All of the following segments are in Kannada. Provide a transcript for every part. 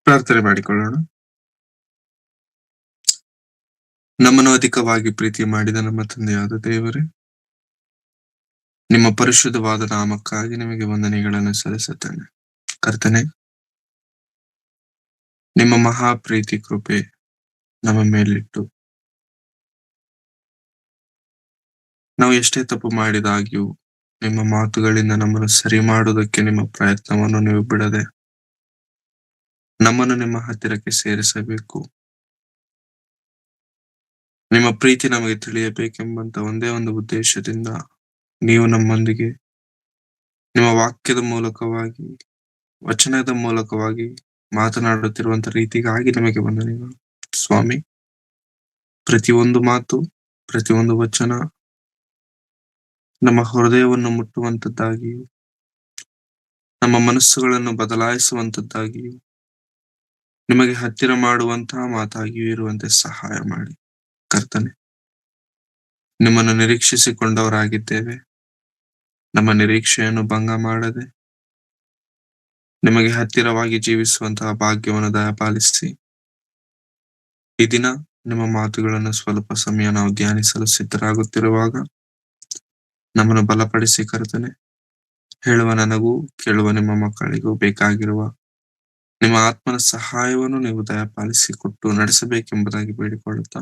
ಪ್ರಾರ್ಥನೆ ಮಾಡಿಕೊಳ್ಳೋಣ. ನಮ್ಮನ್ನು ಅಧಿಕವಾಗಿ ಪ್ರೀತಿ ಮಾಡಿದ ನಮ್ಮ ತಂದೆಯಾದ ದೇವರೇ, ನಿಮ್ಮ ಪರಿಶುದ್ಧವಾದ ನಾಮಕ್ಕಾಗಿ ನಿಮಗೆ ವಂದನೆಗಳನ್ನು ಸಲ್ಲಿಸುತ್ತೇನೆ. ಕರ್ತನೆ, ನಿಮ್ಮ ಮಹಾ ಪ್ರೀತಿ ಕೃಪೆ ನಮ್ಮ ಮೇಲಿಟ್ಟು ನಾವು ಎಷ್ಟೇ ತಪ್ಪು ಮಾಡಿದಾಗ್ಯೂ ನಿಮ್ಮ ಮಾತುಗಳಿಂದ ನಮ್ಮನ್ನು ಸರಿ ಮಾಡುವುದಕ್ಕೆ ನಿಮ್ಮ ಪ್ರಯತ್ನವನ್ನು ನೀವು ಬಿಡದೆ ನಮ್ಮನ್ನು ನಿಮ್ಮ ಹತ್ತಿರಕ್ಕೆ ಸೇರಿಸಬೇಕು. ನಿಮ್ಮ ಪ್ರೀತಿ ನಮಗೆ ತಿಳಿಯಬೇಕೆಂಬಂತ ಒಂದೇ ಒಂದು ಉದ್ದೇಶದಿಂದ ನೀವು ನಮ್ಮೊಂದಿಗೆ ನಿಮ್ಮ ವಾಕ್ಯದ ಮೂಲಕವಾಗಿ, ವಚನದ ಮೂಲಕವಾಗಿ ಮಾತನಾಡುತ್ತಿರುವಂತ ರೀತಿಗಾಗಿ ನಿಮಗೆ ವಂದನೆಗಳು ಸ್ವಾಮಿ. ಪ್ರತಿಯೊಂದು ಮಾತು, ಪ್ರತಿಯೊಂದು ವಚನ ನಮ್ಮ ಹೃದಯವನ್ನು ಮುಟ್ಟುವಂತದ್ದಾಗಿಯೂ ನಮ್ಮ ಮನಸ್ಸುಗಳನ್ನು ಬದಲಾಯಿಸುವಂತದ್ದಾಗಿಯೂ ನಿಮಗೆ ಹತ್ತಿರ ಮಾಡುವಂತಹ ಮಾತಾಗಿಯೂ ಇರುವಂತೆ ಸಹಾಯ ಮಾಡಿ ಕರ್ತನೆ. ನಿಮ್ಮನ್ನು ನಿರೀಕ್ಷಿಸಿಕೊಂಡವರಾಗಿದ್ದೇವೆ. ನಮ್ಮ ನಿರೀಕ್ಷೆಯನ್ನು ಭಂಗ ಮಾಡದೆ ನಿಮಗೆ ಹತ್ತಿರವಾಗಿ ಜೀವಿಸುವಂತಹ ಭಾಗ್ಯವನ್ನು ದಯಪಾಲಿಸಿ ಈ ದಿನ ನಿಮ್ಮ ಮಾತುಗಳನ್ನು ಸ್ವಲ್ಪ ಸಮಯ ನಾವು ಧ್ಯಾನಿಸಲು ಸಿದ್ಧರಾಗುತ್ತಿರುವಾಗ ನಮ್ಮನ್ನು ಬಲಪಡಿಸಿ ಕರ್ತನೆ. ಹೇಳುವ ನನಗೂ ಕೇಳುವ ನಿಮ್ಮ ಮಕ್ಕಳಿಗೂ ಬೇಕಾಗಿರುವ ನಿಮ್ಮ ಆತ್ಮನ ಸಹಾಯವನ್ನು ನೀವು ದಯಪಾಲಿಸಿ ಕೊಟ್ಟು ನಡೆಸಬೇಕೆಂಬುದಾಗಿ ಬೇಡಿಕೊಳ್ಳುತ್ತಾ,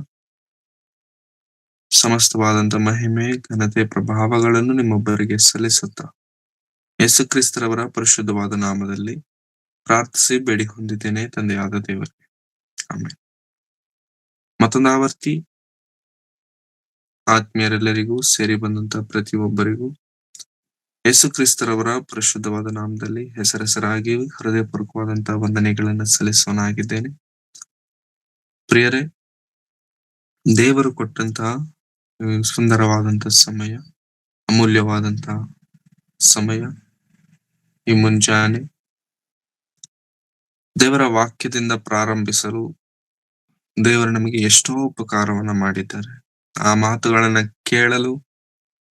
ಸಮಸ್ತವಾದಂತ ಮಹಿಮೆ, ಘನತೆ, ಪ್ರಭಾವಗಳನ್ನು ನಿಮ್ಮೊಬ್ಬರಿಗೆ ಸಲ್ಲಿಸುತ್ತಾ ಯೇಸು ಕ್ರಿಸ್ತರವರ ಪರಿಶುದ್ಧವಾದ ನಾಮದಲ್ಲಿ ಪ್ರಾರ್ಥಿಸಿ ಬೇಡಿ ಹೊಂದಿದ್ದೇನೆ ತಂದೆಯಾದ ದೇವರಿಗೆ, ಆಮೇಲೆ. ಮತ್ತೊಂದಾವರ್ತಿ ಆತ್ಮೀಯರೆಲ್ಲರಿಗೂ ಸೇರಿ ಬಂದಂತ ಪ್ರತಿಯೊಬ್ಬರಿಗೂ ಯೇಸು ಕ್ರಿಸ್ತರವರ ಪರಿಶುದ್ಧವಾದ ನಾಮದಲ್ಲಿ ಹೆಸರಾಗಿ ಹೃದಯಪೂರ್ವಕವಾದಂತಹ ವಂದನೆಗಳನ್ನು ಸಲ್ಲಿಸೋನಾಗಿದ್ದೇನೆ. ಪ್ರಿಯರೇ, ದೇವರು ಕೊಟ್ಟಂತಹ ಸುಂದರವಾದಂತಹ ಸಮಯ, ಅಮೂಲ್ಯವಾದಂತಹ ಸಮಯ, ಈ ಮುಂಜಾನೆ ದೇವರ ವಾಕ್ಯದಿಂದ ಪ್ರಾರಂಭಿಸಲು ದೇವರು ನಮಗೆ ಎಷ್ಟೋ ಉಪಕಾರವನ್ನ ಮಾಡಿದ್ದಾರೆ. ಆ ಮಾತುಗಳನ್ನ ಕೇಳಲು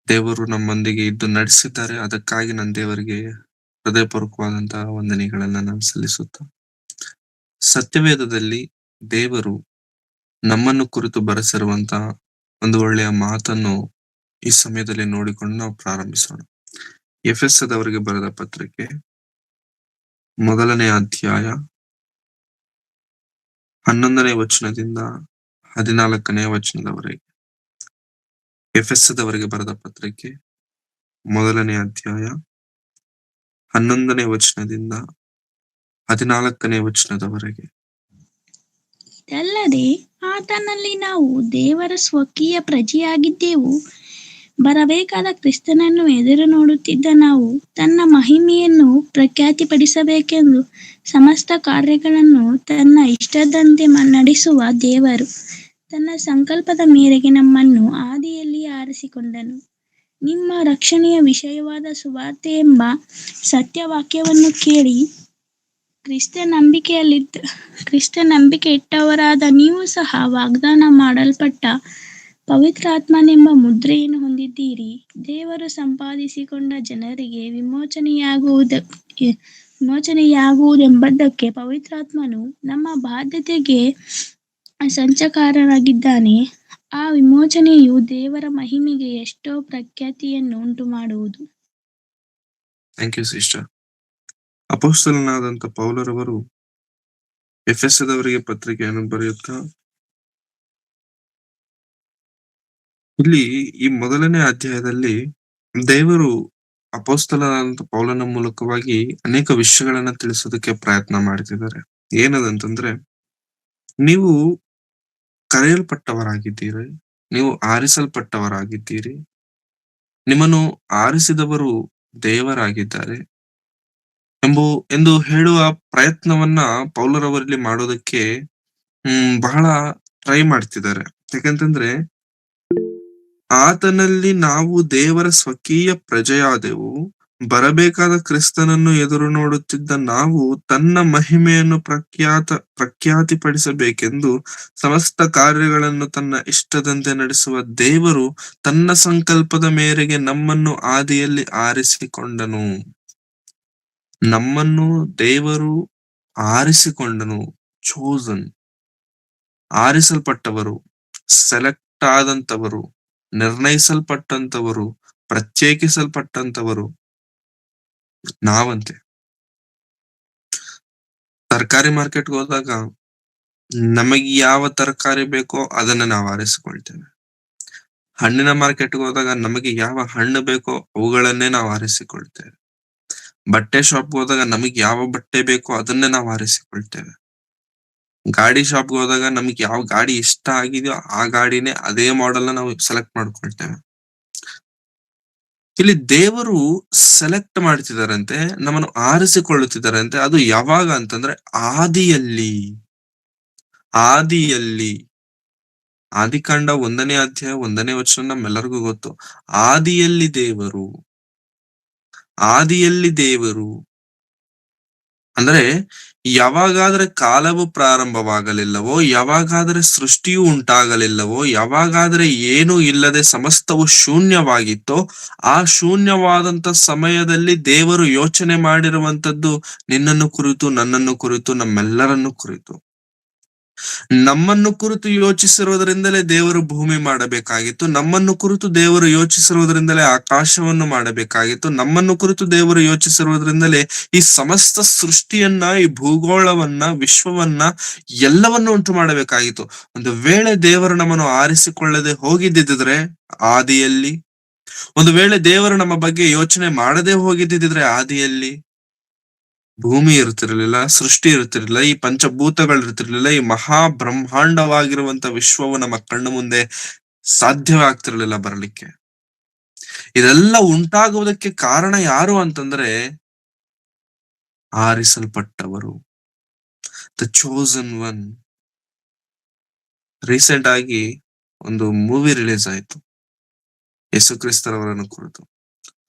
ದೇವರು ನಮ್ಮೊಂದಿಗೆ ಇದ್ದು ನಡೆಸಿದ್ದಾರೆ. ಅದಕ್ಕಾಗಿ ನನ್ನ ದೇವರಿಗೆ ಹೃದಯಪೂರ್ವಕವಾದಂತಹ ವಂದನೆಗಳನ್ನ ನಾನು ಸಲ್ಲಿಸುತ್ತಾ, ಸತ್ಯವೇದದಲ್ಲಿ ದೇವರು ನಮ್ಮನ್ನು ಕುರಿತು ಬರೆಸಿರುವಂತಹ ಒಂದು ಒಳ್ಳೆಯ ಮಾತನ್ನು ಈ ಸಮಯದಲ್ಲಿ ನೋಡಿಕೊಂಡು ನಾವು ಪ್ರಾರಂಭಿಸೋಣ. ಎಫೆಸದವರಿಗೆ ಬರೆದ ಪತ್ರಿಕೆ 1ನೇ ಅಧ್ಯಾಯ 11ನೇ ವಚನದಿಂದ 14ನೇ ವಚನದವರೆಗೆ. ಎಫೆಸದವರಿಗೆ ಬರೆದ ಪತ್ರಿಕೆ 1ನೇ ಅಧ್ಯಾಯ 11ನೇ ವಚನದಿಂದ 14ನೇ ವಚನದವರೆಗೆ. ಇದಲ್ಲದೆ ಆತನಲ್ಲಿ ನಾವು ದೇವರ ಸ್ವಕೀಯ ಪ್ರಜೆಯಾಗಿದ್ದೆವು. ಬರಬೇಕಾದ ಕ್ರಿಸ್ತನನ್ನು ಎದುರು ನೋಡುತ್ತಿದ್ದ ನಾವು ತನ್ನ ಮಹಿಮೆಯನ್ನು ಪ್ರಖ್ಯಾತಿಪಡಿಸಬೇಕೆಂದು ಸಮಸ್ತ ಕಾರ್ಯಗಳನ್ನು ತನ್ನ ಇಷ್ಟದಂತೆ ನಡೆಸುವ ದೇವರು ತನ್ನ ಸಂಕಲ್ಪದ ಮೇರೆಗೆ ನಮ್ಮನ್ನು ಆದಿಯಲ್ಲಿ ಆರಿಸಿಕೊಂಡನು. ನಿಮ್ಮ ರಕ್ಷಣೆಯ ವಿಷಯವಾದ ಸುವಾರ್ತೆ ಎಂಬ ಸತ್ಯವಾಕ್ಯವನ್ನು ಕೇಳಿ ಕ್ರಿಸ್ತ ನಂಬಿಕೆ ಇಟ್ಟವರಾದ ನೀವು ಸಹ ವಾಗ್ದಾನ ಮಾಡಲ್ಪಟ್ಟ ಪವಿತ್ರಾತ್ಮನೆಂಬ ಮುದ್ರೆಯನ್ನು ಹೊಂದಿದ್ದೀರಿ. ದೇವರು ಸಂಪಾದಿಸಿಕೊಂಡ ಜನರಿಗೆ ವಿಮೋಚನೆಯಾಗುವುದೆಂಬುದಕ್ಕೆ ಪವಿತ್ರಾತ್ಮನು ನಮ್ಮ ಬಾಧ್ಯತೆಗೆ ಸಂಚಕಾರನಾಗಿದ್ದಾನೆ. ಆ ವಿಮೋಚನೆಯು ದೇವರ ಮಹಿಮೆಗೆ ಎಷ್ಟೋ ಪ್ರಖ್ಯಾತಿಯನ್ನು ಉಂಟು ಮಾಡುವುದು. Thank you sister. ಅಪೊಸ್ತಲನಾದಂತ ಪೌಲರವರು ಎಫೆಸದವರಿಗೆ ಪತ್ರಿಕೆಯನ್ನು ಬರೆಯುತ್ತಾ ಇಲ್ಲಿ ಈ 1ನೇ ಅಧ್ಯಾಯದಲ್ಲಿ ದೇವರು ಅಪೊಸ್ತಲನಾದಂತ ಪೌಲನ ಮೂಲಕವಾಗಿ ಅನೇಕ ವಿಷಯಗಳನ್ನ ತಿಳಿಸೋದಕ್ಕೆ ಪ್ರಯತ್ನ ಮಾಡ್ತಿದ್ದಾರೆ. ಏನದಂತಂದ್ರೆ, ನೀವು ಕರೆಯಲ್ಪಟ್ಟವರಾಗಿದ್ದೀರಿ, ನೀವು ಆರಿಸಲ್ಪಟ್ಟವರಾಗಿದ್ದೀರಿ, ನಿಮ್ಮನ್ನು ಆರಿಸಿದವರು ದೇವರಾಗಿದ್ದಾರೆ ಎಂದು ಹೇಳುವ ಪ್ರಯತ್ನವನ್ನ ಪೌಲರವರಲ್ಲಿ ಮಾಡೋದಕ್ಕೆ ಬಹಳ ಟ್ರೈ ಮಾಡ್ತಿದ್ದಾರೆ. ಯಾಕಂತಂದ್ರೆ, ಆತನಲ್ಲಿ ನಾವು ದೇವರ ಸ್ವಕೀಯ ಪ್ರಜೆಯಾದೆವು. ಬರಬೇಕಾದ ಕ್ರಿಸ್ತನನ್ನು ಎದುರು ನೋಡುತ್ತಿದ್ದ ನಾವು ತನ್ನ ಮಹಿಮೆಯನ್ನು ಪ್ರಖ್ಯಾತಿಪಡಿಸಬೇಕೆಂದು ಸಮಸ್ತ ಕಾರ್ಯಗಳನ್ನು ತನ್ನ ಇಷ್ಟದಂತೆ ನಡೆಸುವ ದೇವರು ತನ್ನ ಸಂಕಲ್ಪದ ಮೇರೆಗೆ ನಮ್ಮನ್ನು ಆದಿಯಲ್ಲಿ ಆರಿಸಿಕೊಂಡನು. ನಮ್ಮನ್ನು ದೇವರು ಆರಿಸಿಕೊಂಡನು. Chosen, ಆರಿಸಲ್ಪಟ್ಟವರು, select ಆದಂತವರು, ನಿರ್ಣಯಿಸಲ್ಪಟ್ಟಂತವರು, ಪ್ರತ್ಯೇಕಿಸಲ್ಪಟ್ಟಂತವರು ನಾವಂತೆ. ತರಕಾರಿ ಮಾರ್ಕೆಟ್ಗೆ ಹೋದಾಗ ನಮಗೆ ಯಾವ ತರಕಾರಿ ಬೇಕೋ ಅದನ್ನ ನಾವು ಆರಿಸಿಕೊಳ್ತೇವೆ. ಹಣ್ಣಿನ ಮಾರ್ಕೆಟ್ಗೆ ಹೋದಾಗ ನಮಗೆ ಯಾವ ಹಣ್ಣು ಬೇಕೋ ಅವುಗಳನ್ನೇ ನಾವು ಆರಿಸಿಕೊಳ್ತೇವೆ. ಬಟ್ಟೆ ಶಾಪ್ಗೆ ಹೋದಾಗ ನಮಗೆ ಯಾವ ಬಟ್ಟೆ ಬೇಕೋ ಅದನ್ನೇ ನಾವು ಆರಿಸಿಕೊಳ್ತೇವೆ. ಗಾಡಿ ಶಾಪ್ಗೆ ಹೋದಾಗ ನಮಗೆ ಯಾವ ಗಾಡಿ ಇಷ್ಟ ಆಗಿದೆಯೋ ಆ ಗಾಡಿನೇ ಅದೇ ಮಾಡೆಲ್ ನಾವು ಸೆಲೆಕ್ಟ್ ಮಾಡ್ಕೊಳ್ತೇವೆ. ಇಲ್ಲಿ ದೇವರು ಸೆಲೆಕ್ಟ್ ಮಾಡ್ತಿದಾರಂತೆ, ನಮ್ಮನ್ನು ಆರಿಸಿಕೊಳ್ಳುತ್ತಿದ್ದಾರಂತೆ. ಅದು ಯಾವಾಗ ಅಂತಂದ್ರೆ ಆದಿಯಲ್ಲಿ. ಆದಿಯಲ್ಲಿ ಆದಿಕಾಂಡ 1ನೇ ಅಧ್ಯಾಯ 1ನೇ ವಚನ ನಮ್ಮೆಲ್ಲರಿಗೂ ಗೊತ್ತು. ಆದಿಯಲ್ಲಿ ದೇವರು, ಆದಿಯಲ್ಲಿ ದೇವರು ಅಂದ್ರೆ ಯಾವಾಗಾದ್ರೆ ಕಾಲವು ಪ್ರಾರಂಭವಾಗಲಿಲ್ಲವೋ, ಯಾವಾಗಾದ್ರೆ ಸೃಷ್ಟಿಯು ಉಂಟಾಗಲಿಲ್ಲವೋ, ಯಾವಾಗಾದ್ರೆ ಏನೂ ಇಲ್ಲದೆ ಸಮಸ್ತವು ಶೂನ್ಯವಾಗಿತ್ತೋ, ಆ ಶೂನ್ಯವಾದಂತ ಸಮಯದಲ್ಲಿ ದೇವರು ಯೋಚನೆ ಮಾಡಿರುವಂತದ್ದು ನಿನ್ನನ್ನು ಕುರಿತು, ನನ್ನನ್ನು ಕುರಿತು, ನಮ್ಮೆಲ್ಲರನ್ನು ಕುರಿತು. ನಮ್ಮನ್ನು ಕುರಿತು ಯೋಚಿಸಿರುವುದರಿಂದಲೇ ದೇವರು ಭೂಮಿ ಮಾಡಬೇಕಾಗಿತ್ತು. ನಮ್ಮನ್ನು ಕುರಿತು ದೇವರು ಯೋಚಿಸಿರುವುದರಿಂದಲೇ ಆಕಾಶವನ್ನು ಮಾಡಬೇಕಾಗಿತ್ತು. ನಮ್ಮನ್ನು ಕುರಿತು ದೇವರು ಯೋಚಿಸಿರುವುದರಿಂದಲೇ ಈ ಸಮಸ್ತ ಸೃಷ್ಟಿಯನ್ನ, ಈ ಭೂಗೋಳವನ್ನ, ವಿಶ್ವವನ್ನ ಎಲ್ಲವನ್ನು ಉಂಟು ಮಾಡಬೇಕಾಗಿತ್ತು. ಒಂದು ವೇಳೆ ದೇವರು ನಮ್ಮನ್ನು ಆರಿಸಿಕೊಳ್ಳದೆ ಹೋಗಿದ್ದಿದ್ರೆ ಆದಿಯಲ್ಲಿ, ಒಂದು ವೇಳೆ ದೇವರು ನಮ್ಮ ಬಗ್ಗೆ ಯೋಚನೆ ಮಾಡದೆ ಹೋಗಿದ್ದಿದ್ರೆ ಆದಿಯಲ್ಲಿ, ಭೂಮಿ ಇರ್ತಿರ್ಲಿಲ್ಲ, ಸೃಷ್ಟಿ ಇರ್ತಿರ್ಲಿಲ್ಲ, ಈ ಪಂಚಭೂತಗಳು ಇರ್ತಿರ್ಲಿಲ್ಲ, ಈ ಮಹಾ ಬ್ರಹ್ಮಾಂಡವಾಗಿರುವಂತ ವಿಶ್ವವು ನಮ್ಮ ಕಣ್ಣು ಮುಂದೆ ಸಾಧ್ಯವೇ ಆಗ್ತಿರ್ಲಿಲ್ಲ ಬರಲಿಕ್ಕೆ. ಇದೆಲ್ಲ ಉಂಟಾಗುವುದಕ್ಕೆ ಕಾರಣ ಯಾರು ಅಂತಂದ್ರೆ ಆರಿಸಲ್ಪಟ್ಟವರು, ದ ಚೋಸನ್ ಒನ್. ರೀಸೆಂಟ್ ಆಗಿ ಒಂದು ಮೂವಿ ರಿಲೀಸ್ ಆಯ್ತು ಯೇಸು ಕ್ರಿಸ್ತರವರನ್ನು ಕುರಿತು.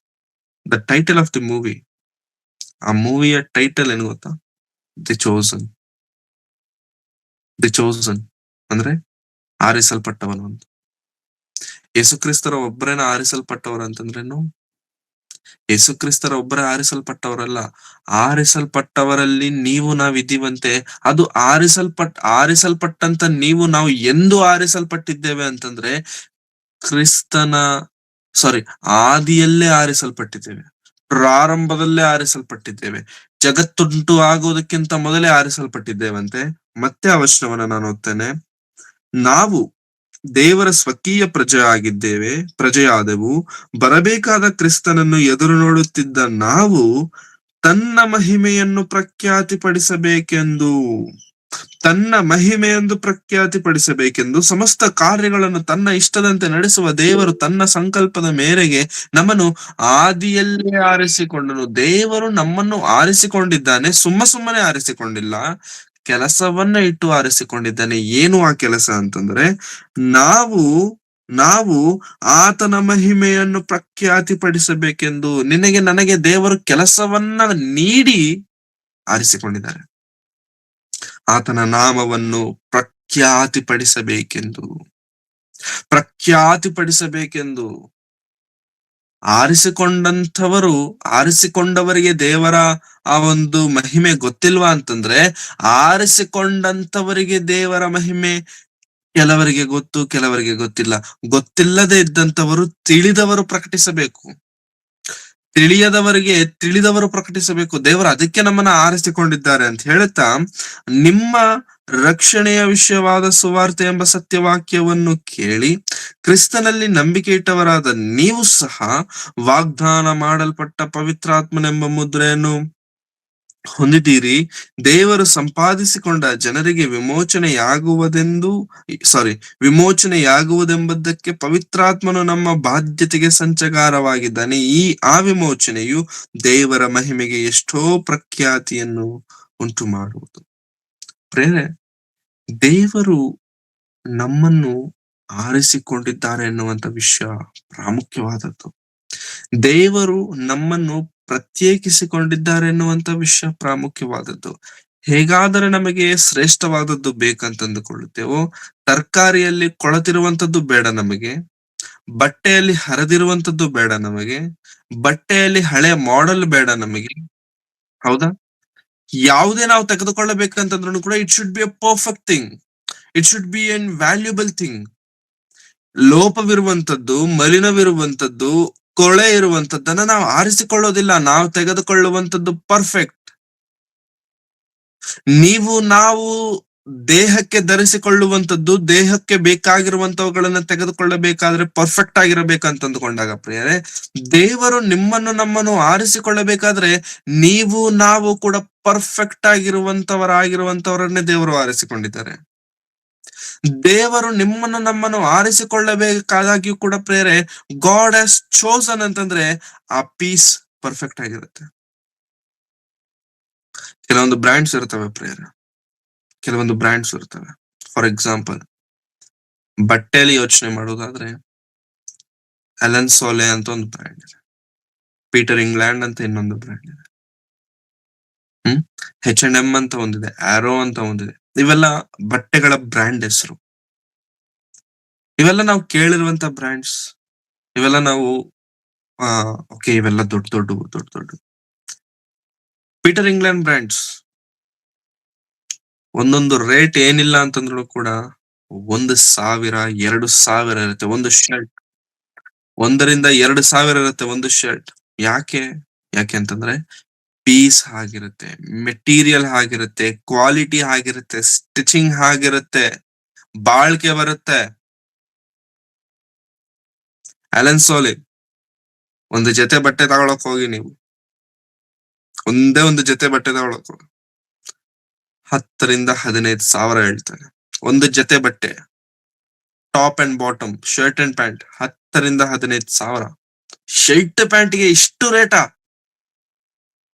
The title of the movie, ಆ ಮೂವಿಯ ಟೈಟಲ್ ಏನು ಗೊತ್ತಾ? The chosen. ದಿ ಚೋಸನ್ ಅಂದ್ರೆ ಆರಿಸಲ್ಪಟ್ಟವನು ಅಂತ. ಯೇಸುಕ್ರಿಸ್ತರ ಒಬ್ಬರೇನ ಆರಿಸಲ್ಪಟ್ಟವರು ಅಂತಂದ್ರೇನು? ಯೇಸುಕ್ರಿಸ್ತರ ಒಬ್ಬರೇ ಆರಿಸಲ್ಪಟ್ಟವರಲ್ಲ, ಆರಿಸಲ್ಪಟ್ಟವರಲ್ಲಿ ನೀವು ನಾವಿದ್ದೀವಂತೆ. ಅದು ಆರಿಸಲ್ಪಟ್ಟಂತ ನಾವು ಎಂದು ಆರಿಸಲ್ಪಟ್ಟಿದ್ದೇವೆ ಅಂತಂದ್ರೆ ಆದಿಯಲ್ಲೇ ಆರಿಸಲ್ಪಟ್ಟಿದ್ದೇವೆ, ಪ್ರಾರಂಭದಲ್ಲೇ ಆರಿಸಲ್ಪಟ್ಟಿದ್ದೇವೆ, ಜಗತ್ತುಂಟು ಆಗುವುದಕ್ಕಿಂತ ಮೊದಲೇ ಆರಿಸಲ್ಪಟ್ಟಿದ್ದೇವಂತೆ. ಮತ್ತೆ ಆ ವಚನವನ್ನ ನಾನು ಓದ್ತೇನೆ. ನಾವು ದೇವರ ಸ್ವಕೀಯ ಪ್ರಜೆಯಾದೆವು, ಬರಬೇಕಾದ ಕ್ರಿಸ್ತನನ್ನು ಎದುರು ನೋಡುತ್ತಿದ್ದ ನಾವು ತನ್ನ ಮಹಿಮೆಯನ್ನು ಪ್ರಖ್ಯಾತಿಪಡಿಸಬೇಕೆಂದು ಸಮಸ್ತ ಕಾರ್ಯಗಳನ್ನು ತನ್ನ ಇಷ್ಟದಂತೆ ನಡೆಸುವ ದೇವರು ತನ್ನ ಸಂಕಲ್ಪದ ಮೇರೆಗೆ ನಮ್ಮನ್ನು ಆದಿಯಲ್ಲೇ ಆರಿಸಿಕೊಂಡನು. ದೇವರು ನಮ್ಮನ್ನು ಆರಿಸಿಕೊಂಡಿದ್ದಾನೆ, ಸುಮ್ಮನೆ ಆರಿಸಿಕೊಂಡಿಲ್ಲ, ಕೆಲಸವನ್ನ ಇಟ್ಟು ಆರಿಸಿಕೊಂಡಿದ್ದಾನೆ. ಏನು ಆ ಕೆಲಸ ಅಂತಂದ್ರೆ ನಾವು ಆತನ ಮಹಿಮೆಯನ್ನು ಪ್ರಖ್ಯಾತಿಪಡಿಸಬೇಕೆಂದು ನನಗೆ ದೇವರು ಕೆಲಸವನ್ನ ನೀಡಿ ಆರಿಸಿಕೊಂಡಿದ್ದಾರೆ. ಆತನ ನಾಮವನ್ನು ಪ್ರಖ್ಯಾತಿಪಡಿಸಬೇಕೆಂದು ಆರಿಸಿಕೊಂಡವರಿಗೆ ದೇವರ ಆ ಒಂದು ಮಹಿಮೆ ಗೊತ್ತಿಲ್ವಾ ಅಂತಂದ್ರೆ, ಆರಿಸಿಕೊಂಡಂತವರಿಗೆ ದೇವರ ಮಹಿಮೆ ಕೆಲವರಿಗೆ ಗೊತ್ತು, ಕೆಲವರಿಗೆ ಗೊತ್ತಿಲ್ಲ. ಗೊತ್ತಿಲ್ಲದೆ ಇದ್ದಂತವರು ತಿಳಿದವರು ಪ್ರಕಟಿಸಬೇಕು. ದೇವರು ಅದಕ್ಕೆ ನಮ್ಮನ್ನ ಆರಿಸಿಕೊಂಡಿದ್ದಾರೆ ಅಂತ ಹೇಳುತ್ತಾ, ನಿಮ್ಮ ರಕ್ಷಣೆಯ ವಿಷಯವಾದ ಸುವಾರ್ತೆ ಎಂಬ ಸತ್ಯವಾಕ್ಯವನ್ನು ಕೇಳಿ ಕ್ರಿಸ್ತನಲ್ಲಿ ನಂಬಿಕೆ ಇಟ್ಟವರಾದ ನೀವು ಸಹ ವಾಗ್ದಾನ ಮಾಡಲ್ಪಟ್ಟ ಪವಿತ್ರಾತ್ಮನೆಂಬ ಮುದ್ರೆಯನ್ನು ಹೊಂದಿದ್ದೀರಿ. ದೇವರು ಸಂಪಾದಿಸಿಕೊಂಡ ಜನರಿಗೆ ವಿಮೋಚನೆಯಾಗುವುದೆಂಬುದಕ್ಕೆ ಪವಿತ್ರಾತ್ಮನು ನಮ್ಮ ಬಾಧ್ಯತೆಗೆ ಸಂಚಕಾರವಾಗಿದ್ದಾನೆ. ಆ ವಿಮೋಚನೆಯು ದೇವರ ಮಹಿಮೆಗೆ ಎಷ್ಟೋ ಪ್ರಖ್ಯಾತಿಯನ್ನು ಉಂಟು ಮಾಡುವುದು. ಪ್ರೇರೆ, ದೇವರು ನಮ್ಮನ್ನು ಆರಿಸಿಕೊಂಡಿದ್ದಾರೆ ಎನ್ನುವಂತ ವಿಷಯ ಪ್ರಾಮುಖ್ಯವಾದದ್ದು. ದೇವರು ನಮ್ಮನ್ನು ಪ್ರತ್ಯೇಕಿಸಿಕೊಂಡಿದ್ದಾರೆ ಎನ್ನುವಂತ ವಿಷಯ ಪ್ರಾಮುಖ್ಯವಾದದ್ದು. ಹೇಗಾದರೆ ನಮಗೆ ಶ್ರೇಷ್ಠವಾದದ್ದು ಬೇಕಂತಂದುಕೊಳ್ಳುತ್ತೇವೋ, ತರಕಾರಿಯಲ್ಲಿ ಕೊಳತಿರುವಂತದ್ದು ಬೇಡ ನಮಗೆ, ಬಟ್ಟೆಯಲ್ಲಿ ಹರಿದಿರುವಂತದ್ದು ಬೇಡ ನಮಗೆ, ಬಟ್ಟೆಯಲ್ಲಿ ಹಳೆ ಮಾಡೆಲ್ ಬೇಡ ನಮಗೆ, ಹೌದಾ? ಯಾವುದೇ ನಾವು ತೆಗೆದುಕೊಳ್ಳಬೇಕಂತಂದ್ರೂ ಕೂಡ it should be a perfect thing. It should be an valuable thing. ಲೋಪವಿರುವಂತದ್ದು, ಮಲಿನವಿರುವಂತದ್ದು, ಕೊಳೆ ಇರುವಂತದ್ದನ್ನ ನಾವು ಆರಿಸಿಕೊಳ್ಳೋದಿಲ್ಲ. ನಾವು ತೆಗೆದುಕೊಳ್ಳುವಂತದ್ದು ಪರ್ಫೆಕ್ಟ್. ನಾವು ದೇಹಕ್ಕೆ ಧರಿಸಿಕೊಳ್ಳುವಂತದ್ದು, ದೇಹಕ್ಕೆ ಬೇಕಾಗಿರುವಂತವುಗಳನ್ನ ತೆಗೆದುಕೊಳ್ಳಬೇಕಾದ್ರೆ ಪರ್ಫೆಕ್ಟ್ ಆಗಿರಬೇಕಂತಂದುಕೊಂಡಾಗ ಪ್ರಿಯರೇ, ದೇವರು ನಿಮ್ಮನ್ನು ನಮ್ಮನ್ನು ಆರಿಸಿಕೊಳ್ಳಬೇಕಾದ್ರೆ ನಾವು ಕೂಡ ಪರ್ಫೆಕ್ಟ್ ಆಗಿರುವಂತವರನ್ನೇ ದೇವರು ಆರಿಸಿಕೊಂಡಿದ್ದಾರೆ. ದೇವರು ನಿಮ್ಮನ್ನು ನಮ್ಮನ್ನು ಆರಿಸಿಕೊಳ್ಳಬೇಕಾದಾಗ್ಯೂ ಕೂಡ ಪ್ರೇರೆ, ಗಾಡ್ ಹ್ಯಾಸ್ ಚೋಸನ್ ಅಂತಂದ್ರೆ ಆ ಪೀಸ್ ಪರ್ಫೆಕ್ಟ್ ಆಗಿರುತ್ತೆ. ಕೆಲವೊಂದು ಬ್ರ್ಯಾಂಡ್ಸ್ ಇರ್ತವೆ ಪ್ರೇರೆ, ಕೆಲವೊಂದು ಬ್ರ್ಯಾಂಡ್ಸ್ ಇರ್ತವೆ. ಫಾರ್ ಎಕ್ಸಾಂಪಲ್, ಬಟ್ಟೆಯಲ್ಲಿ ಯೋಚನೆ ಮಾಡೋದಾದ್ರೆ ಅಲೆನ್ ಸೋಲೆ ಅಂತ ಒಂದು ಬ್ರ್ಯಾಂಡ್ ಇದೆ, ಪೀಟರ್ ಇಂಗ್ಲೆಂಡ್ ಅಂತ ಇನ್ನೊಂದು ಬ್ರ್ಯಾಂಡ್ ಇದೆ, H&M ಅಂತ ಒಂದಿದೆ, ಆರೋ ಅಂತ ಒಂದಿದೆ. ಇವೆಲ್ಲ ಬಟ್ಟೆಗಳ ಬ್ರ್ಯಾಂಡ್ ಹೆಸರು. ಇವೆಲ್ಲ ನಾವು ಕೇಳಿರುವಂತ ಬ್ರ್ಯಾಂಡ್ಸ್. ಇವೆಲ್ಲ ನಾವು ಓಕೆ, ಇವೆಲ್ಲ ದೊಡ್ಡ ಪೀಟರ್ ಇಂಗ್ಲೆಂಡ್ ಬ್ರ್ಯಾಂಡ್ಸ್ ಒಂದೊಂದು ರೇಟ್ ಏನಿಲ್ಲ ಅಂತಂದ್ರು ಕೂಡ 1,000, 2,000 ಇರುತ್ತೆ ಒಂದು ಶರ್ಟ್. 1,000-2,000 ಇರುತ್ತೆ ಒಂದು ಶರ್ಟ್. ಯಾಕೆ ಅಂತಂದ್ರೆ ಪೀಸ್ ಆಗಿರುತ್ತೆ, ಮೆಟೀರಿಯಲ್ ಆಗಿರುತ್ತೆ, ಕ್ವಾಲಿಟಿ ಆಗಿರುತ್ತೆ, ಸ್ಟಿಚಿಂಗ್ ಆಗಿರುತ್ತೆ, ಬಾಳ್ಕೆ ಬರುತ್ತೆ. ಅಲೆನ್ ಸೋಲೆ ಒಂದು ಜೊತೆ ಬಟ್ಟೆ ತಗೊಳಕ್ ಹೋಗಿ, ನೀವು ಒಂದೇ ಒಂದು ಜೊತೆ ಬಟ್ಟೆ ತಗೊಳಕ್ ಹೋಗಿ 10,000-15,000 ಹೇಳ್ತಾನೆ. ಒಂದು ಜೊತೆ ಬಟ್ಟೆ, top and bottom, shirt and pant 10,000-15,000. Shirt ಪ್ಯಾಂಟ್ಗೆ ಇಷ್ಟು ರೇಟಾ?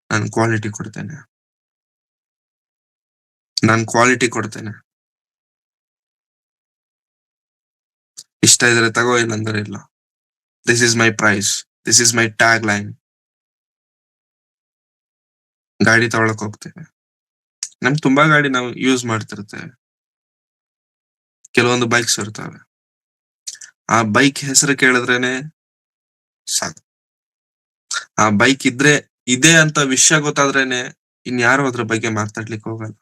ನಾನು ಕ್ವಾಲಿಟಿ ಕೊಡ್ತೇನೆ. ಇಷ್ಟ ಇದ್ರೆ ತಗೋ, ಇಲ್ಲಂದ್ರೆ ಇಲ್ಲ. This is my price, this is my tag line. ಗಾಡಿ ತಗೊಳಕ್ ಹೋಗ್ತೇವೆ, ನಮ್ಗೆ ತುಂಬಾ ಗಾಡಿ ನಾವು ಯೂಸ್ ಮಾಡ್ತಿರ್ತೇವೆ. ಕೆಲವೊಂದು ಬೈಕ್ಸ್ ಇರ್ತವೆ, ಆ ಬೈಕ್ ಹೆಸರು ಕೇಳಿದ್ರೇನೆ ಸಾಕು. ಆ ಬೈಕ್ ಇದೆ ಅಂತ ವಿಷಯ ಗೊತ್ತಾದ್ರೇನೆ ಇನ್ಯಾರು ಅದ್ರ ಬಗ್ಗೆ ಮಾತಾಡ್ಲಿಕ್ಕೆ ಹೋಗಲ್ಲ.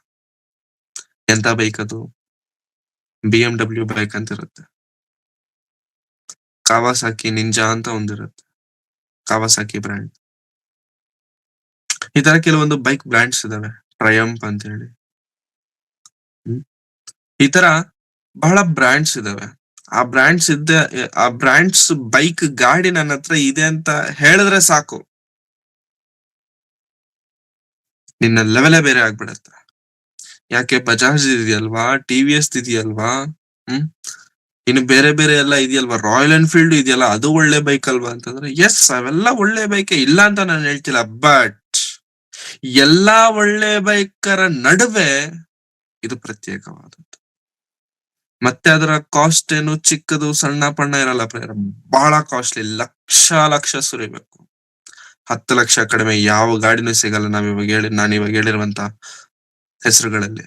ಎಂತ ಬೈಕ್ ಅದು? BMW ಬೈಕ್ ಅಂತ ಇರುತ್ತೆ, ಕಾವಾಸಾಕಿ ನಿಂಜಾ ಅಂತ ಒಂದಿರುತ್ತೆ, ಕಾವಾಸಾಕಿ ಬ್ರ್ಯಾಂಡ್. ಈ ತರ ಕೆಲವೊಂದು ಬೈಕ್ ಬ್ರ್ಯಾಂಡ್ಸ್ ಇದಾವೆ, ಟ್ರಯಂಪ್ ಅಂತ ಹೇಳಿ. ಈ ತರ ಬಹಳ ಬ್ರ್ಯಾಂಡ್ಸ್ ಇದಾವೆ. ಆ ಬ್ರ್ಯಾಂಡ್ಸ್ ಬೈಕ್ ಗಾಡಿ ನನ್ನ ಹತ್ರ ಇದೆ ಅಂತ ಹೇಳಿದ್ರೆ ಸಾಕು, ನಿನ್ನ ಲೆವೆಲೇ ಬೇರೆ ಆಗ್ಬಿಡತ್ತೆ. ಯಾಕೆ? ಬಜಾಜ್ ಇದೆಯಲ್ವಾ, TVS ಇದೆಯಲ್ವಾ, ಇನ್ನು ಬೇರೆ ಎಲ್ಲ ಇದೆಯಲ್ವಾ, ರಾಯಲ್ ಎನ್ಫೀಲ್ಡ್ ಇದೆಯಲ್ಲ, ಅದು ಒಳ್ಳೆ ಬೈಕ್ ಅಲ್ವಾ ಅಂತಂದ್ರೆ, ಎಸ್, ಅವೆಲ್ಲ ಒಳ್ಳೆ ಬೈಕೆ, ಇಲ್ಲ ಅಂತ ನಾನು ಹೇಳ್ತಿಲ್ಲ. ಬಟ್ ಎಲ್ಲಾ ಒಳ್ಳೆ ಬೈಕರ ನಡುವೆ ಇದು ಪ್ರತ್ಯೇಕವಾದದ್ದು. ಮತ್ತೆ ಅದರ ಕಾಸ್ಟ್ ಏನು ಚಿಕ್ಕದು ಸಣ್ಣ ಪಣ್ಣ ಇರಲ್ಲ ಪ್ರೇರ, ಬಹಳ ಕಾಸ್ಟ್ಲಿ, ಲಕ್ಷ ಸುರಿಬೇಕು. 10 ಲಕ್ಷ ಕಡಿಮೆ ಯಾವ ಗಾಡಿನೂ ಸಿಗಲ್ಲ ನಾನು ಇವಾಗ ಹೇಳಿರುವಂತ ಹೆಸರುಗಳಲ್ಲಿ.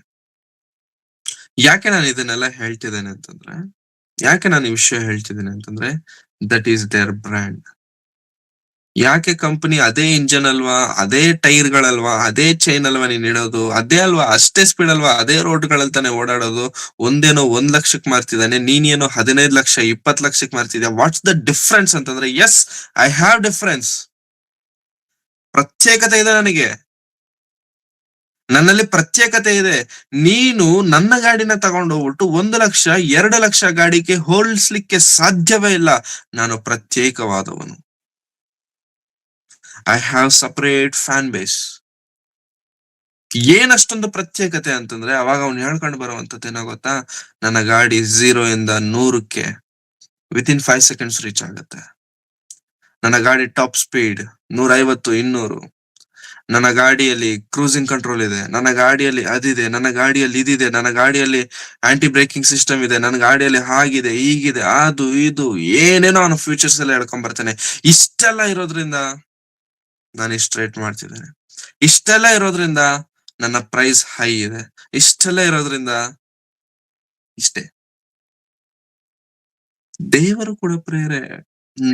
ಯಾಕೆ ನಾನು ಇದನ್ನೆಲ್ಲ ಹೇಳ್ತಿದ್ದೇನೆ ಅಂತಂದ್ರೆ, ಯಾಕೆ ನಾನು ಈ ವಿಷಯ ಹೇಳ್ತಿದ್ದೇನೆ ಅಂತಂದ್ರೆ, ದಟ್ ಈಸ್ ದೇರ್ ಬ್ರ್ಯಾಂಡ್. ಯಾಕೆ ಕಂಪನಿ ಅದೇ ಇಂಜನ್ ಅಲ್ವಾ, ಅದೇ ಟೈರ್ಗಳಲ್ವಾ, ಅದೇ ಚೈನ್ ಅಲ್ವಾ ನೀನ್ ಇಡೋದು, ಅದೇ ಅಲ್ವಾ, ಅಷ್ಟೇ ಸ್ಪೀಡ್ ಅಲ್ವಾ, ಅದೇ ರೋಡ್ಗಳಲ್ಲಿ ತಾನೆ ಓಡಾಡೋದು. ಒಂದೇನೋ 1 ಲಕ್ಷಕ್ಕೆ ಮಾರ್ತಿದ್ದಾನೆ, ನೀನೇನೋ 15 ಲಕ್ಷ 20 ಲಕ್ಷಕ್ಕೆ ಮಾರ್ತಿದ್ಯಾ. ವಾಟ್ಸ್ ದ ಡಿಫ್ರೆನ್ಸ್ ಅಂತಂದ್ರೆ, ಎಸ್, ಐ ಹ್ಯಾವ್ ಡಿಫ್ರೆನ್ಸ್. ಪ್ರತ್ಯೇಕತೆ ಇದೆ ನನಗೆ, ನನ್ನಲ್ಲಿ ಪ್ರತ್ಯೇಕತೆ ಇದೆ. ನೀನು ನನ್ನ ಗಾಡಿನ ತಗೊಂಡು ಹೋಗ್ಬಿಟ್ಟು 1 ಲಕ್ಷ 2 ಲಕ್ಷ ಗಾಡಿಗೆ ಹೋಲಿಸ್ಲಿಕ್ಕೆ ಸಾಧ್ಯವೇ ಇಲ್ಲ. ನಾನು ಪ್ರತ್ಯೇಕವಾದವನು. I have separate fan base. ಏನಷ್ಟೊಂದು ಪ್ರತ್ಯೇಕತೆ ಅಂತಂದ್ರೆ, ಅವಾಗ ಅವ್ನು ಹೇಳ್ಕೊಂಡು ಬರುವಂತದ್ದು ಏನೋ ಗೊತ್ತಾ? ನನ್ನ ಗಾಡಿ 0 ಇಂದ 100ಕ್ಕೆ ವಿತಿನ್ 5 seconds ರೀಚ್ ಆಗುತ್ತೆ. ನನ್ನ ಗಾಡಿ ಟಾಪ್ ಸ್ಪೀಡ್ 150, 200. ನನ್ನ ಗಾಡಿಯಲ್ಲಿ ಕ್ರೂಸಿಂಗ್ ಕಂಟ್ರೋಲ್ ಇದೆ, ನನ್ನ ಗಾಡಿಯಲ್ಲಿ ಅದಿದೆ, ನನ್ನ ಗಾಡಿಯಲ್ಲಿ ಇದಿದೆ, ನನ್ನ ಗಾಡಿಯಲ್ಲಿ ಆಂಟಿ ಬ್ರೇಕಿಂಗ್ ಸಿಸ್ಟಮ್ ಇದೆ, ನನ್ನ ಗಾಡಿಯಲ್ಲಿ ಹಾಗಿದೆ ಹೀಗಿದೆ, ಅದು ಇದು ಏನೇನೋ ಅವನು ಫ್ಯೂಚರ್ಸ್ ಎಲ್ಲ ಹೇಳ್ಕೊಂಡ್ ಬರ್ತಾನೆ. ಇಷ್ಟೆಲ್ಲ ಇರೋದ್ರಿಂದ ನಾನು ಇಷ್ಟು ರೇಟ್ ಮಾಡ್ತಿದ್ದೇನೆ. ಇಷ್ಟೆಲ್ಲ ಇರೋದ್ರಿಂದ ನನ್ನ ಪ್ರೈಸ್ ಹೈ ಇದೆ. ಇಷ್ಟೆಲ್ಲ ಇರೋದ್ರಿಂದ ಇಷ್ಟೇ. ದೇವರು ಕೂಡ ಪ್ರೇರೆ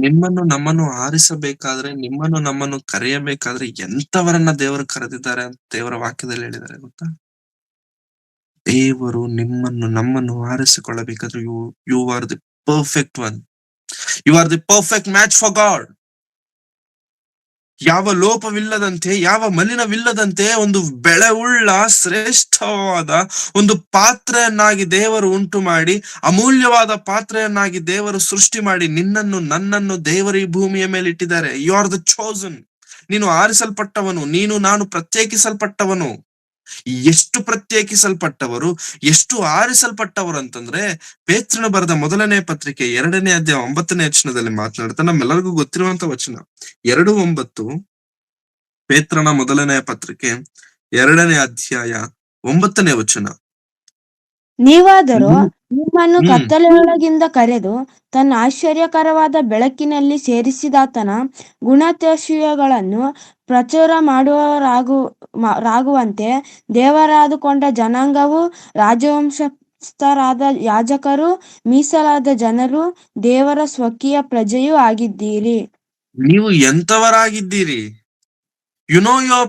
ನಿಮ್ಮನ್ನು ನಮ್ಮನ್ನು ಆರಿಸಬೇಕಾದ್ರೆ, ನಿಮ್ಮನ್ನು ನಮ್ಮನ್ನು ಕರೆಯಬೇಕಾದ್ರೆ ಎಂತವರನ್ನ ದೇವರು ಕರೆದಿದ್ದಾರೆ ಅಂತ ದೇವರ ವಾಕ್ಯದಲ್ಲಿ ಹೇಳಿದ್ದಾರೆ ಗೊತ್ತಾ? ದೇವರು ನಿಮ್ಮನ್ನು ನಮ್ಮನ್ನು ಆರಿಸಿಕೊಳ್ಳಬೇಕಾದ್ರೆ you you are the perfect one. You are the perfect match for God. ಯಾವ ಲೋಪವಿಲ್ಲದಂತೆ, ಯಾವ ಮಲಿನವಿಲ್ಲದಂತೆ ಒಂದು ಬೆಳೆವುಳ್ಳ ಶ್ರೇಷ್ಠವಾದ ಒಂದು ಪಾತ್ರೆಯನ್ನಾಗಿ ದೇವರು ಉಂಟು ಮಾಡಿ, ಅಮೂಲ್ಯವಾದ ಪಾತ್ರೆಯನ್ನಾಗಿ ದೇವರು ಸೃಷ್ಟಿ ಮಾಡಿ ನಿನ್ನನ್ನು ನನ್ನನ್ನು ದೇವರು ಈ ಭೂಮಿಯ ಮೇಲೆ ಇಟ್ಟಿದ್ದಾರೆ. You are the chosen. ನೀನು ಆರಿಸಲ್ಪಟ್ಟವನು, ನೀನು ನಾನು ಪ್ರತ್ಯೇಕಿಸಲ್ಪಟ್ಟವನು. ಎಷ್ಟು ಪ್ರತ್ಯೇಕಿಸಲ್ಪಟ್ಟವರು, ಎಷ್ಟು ಆರಿಸಲ್ಪಟ್ಟವರು ಅಂತಂದ್ರೆ, ಪೇತ್ರನು ಬರೆದ ಮೊದಲನೇ ಪತ್ರಿಕೆ 2ನೇ ಅಧ್ಯಾಯ 9ನೇ ವಚನದಲ್ಲಿ ಮಾತನಾಡ್ತಾ, ನಮ್ಮೆಲ್ಲರಿಗೂ ಗೊತ್ತಿರುವಂತ ವಚನ 2:9. ಪೇತ್ರನ ಮೊದಲನೇ ಪತ್ರಿಕೆ 2ನೇ ಅಧ್ಯಾಯ 9ನೇ ವಚನ. ನೀವಾದರೂ ಹ್ಮ್ ನಿಮ್ಮನ್ನು ಹ್ಮ್ ಕತ್ತಲೆಯೊಳಗಿಂದ ಕರೆದು ತನ್ನ ಆಶ್ಚರ್ಯಕರವಾದ ಬೆಳಕಿನಲ್ಲಿ ಸೇರಿಸಿದಾತನ ಗುಣಾತಿಶಯಗಳನ್ನು ಪ್ರಚುರ ಮಾಡುವವರಾಗುವಂತೆ ದೇವರಾದುಕೊಂಡ ಜನಾಂಗವು, ರಾಜವಂಶಸ್ಥರಾದ ಯಾಜಕರು, ಮೀಸಲಾದ ಜನರು, ದೇವರ ಸ್ವಕೀಯ ಪ್ರಜೆಯೂ ಆಗಿದ್ದೀರಿ. ನೀವು ಎಂತವರಾಗಿದ್ದೀರಿ? You know your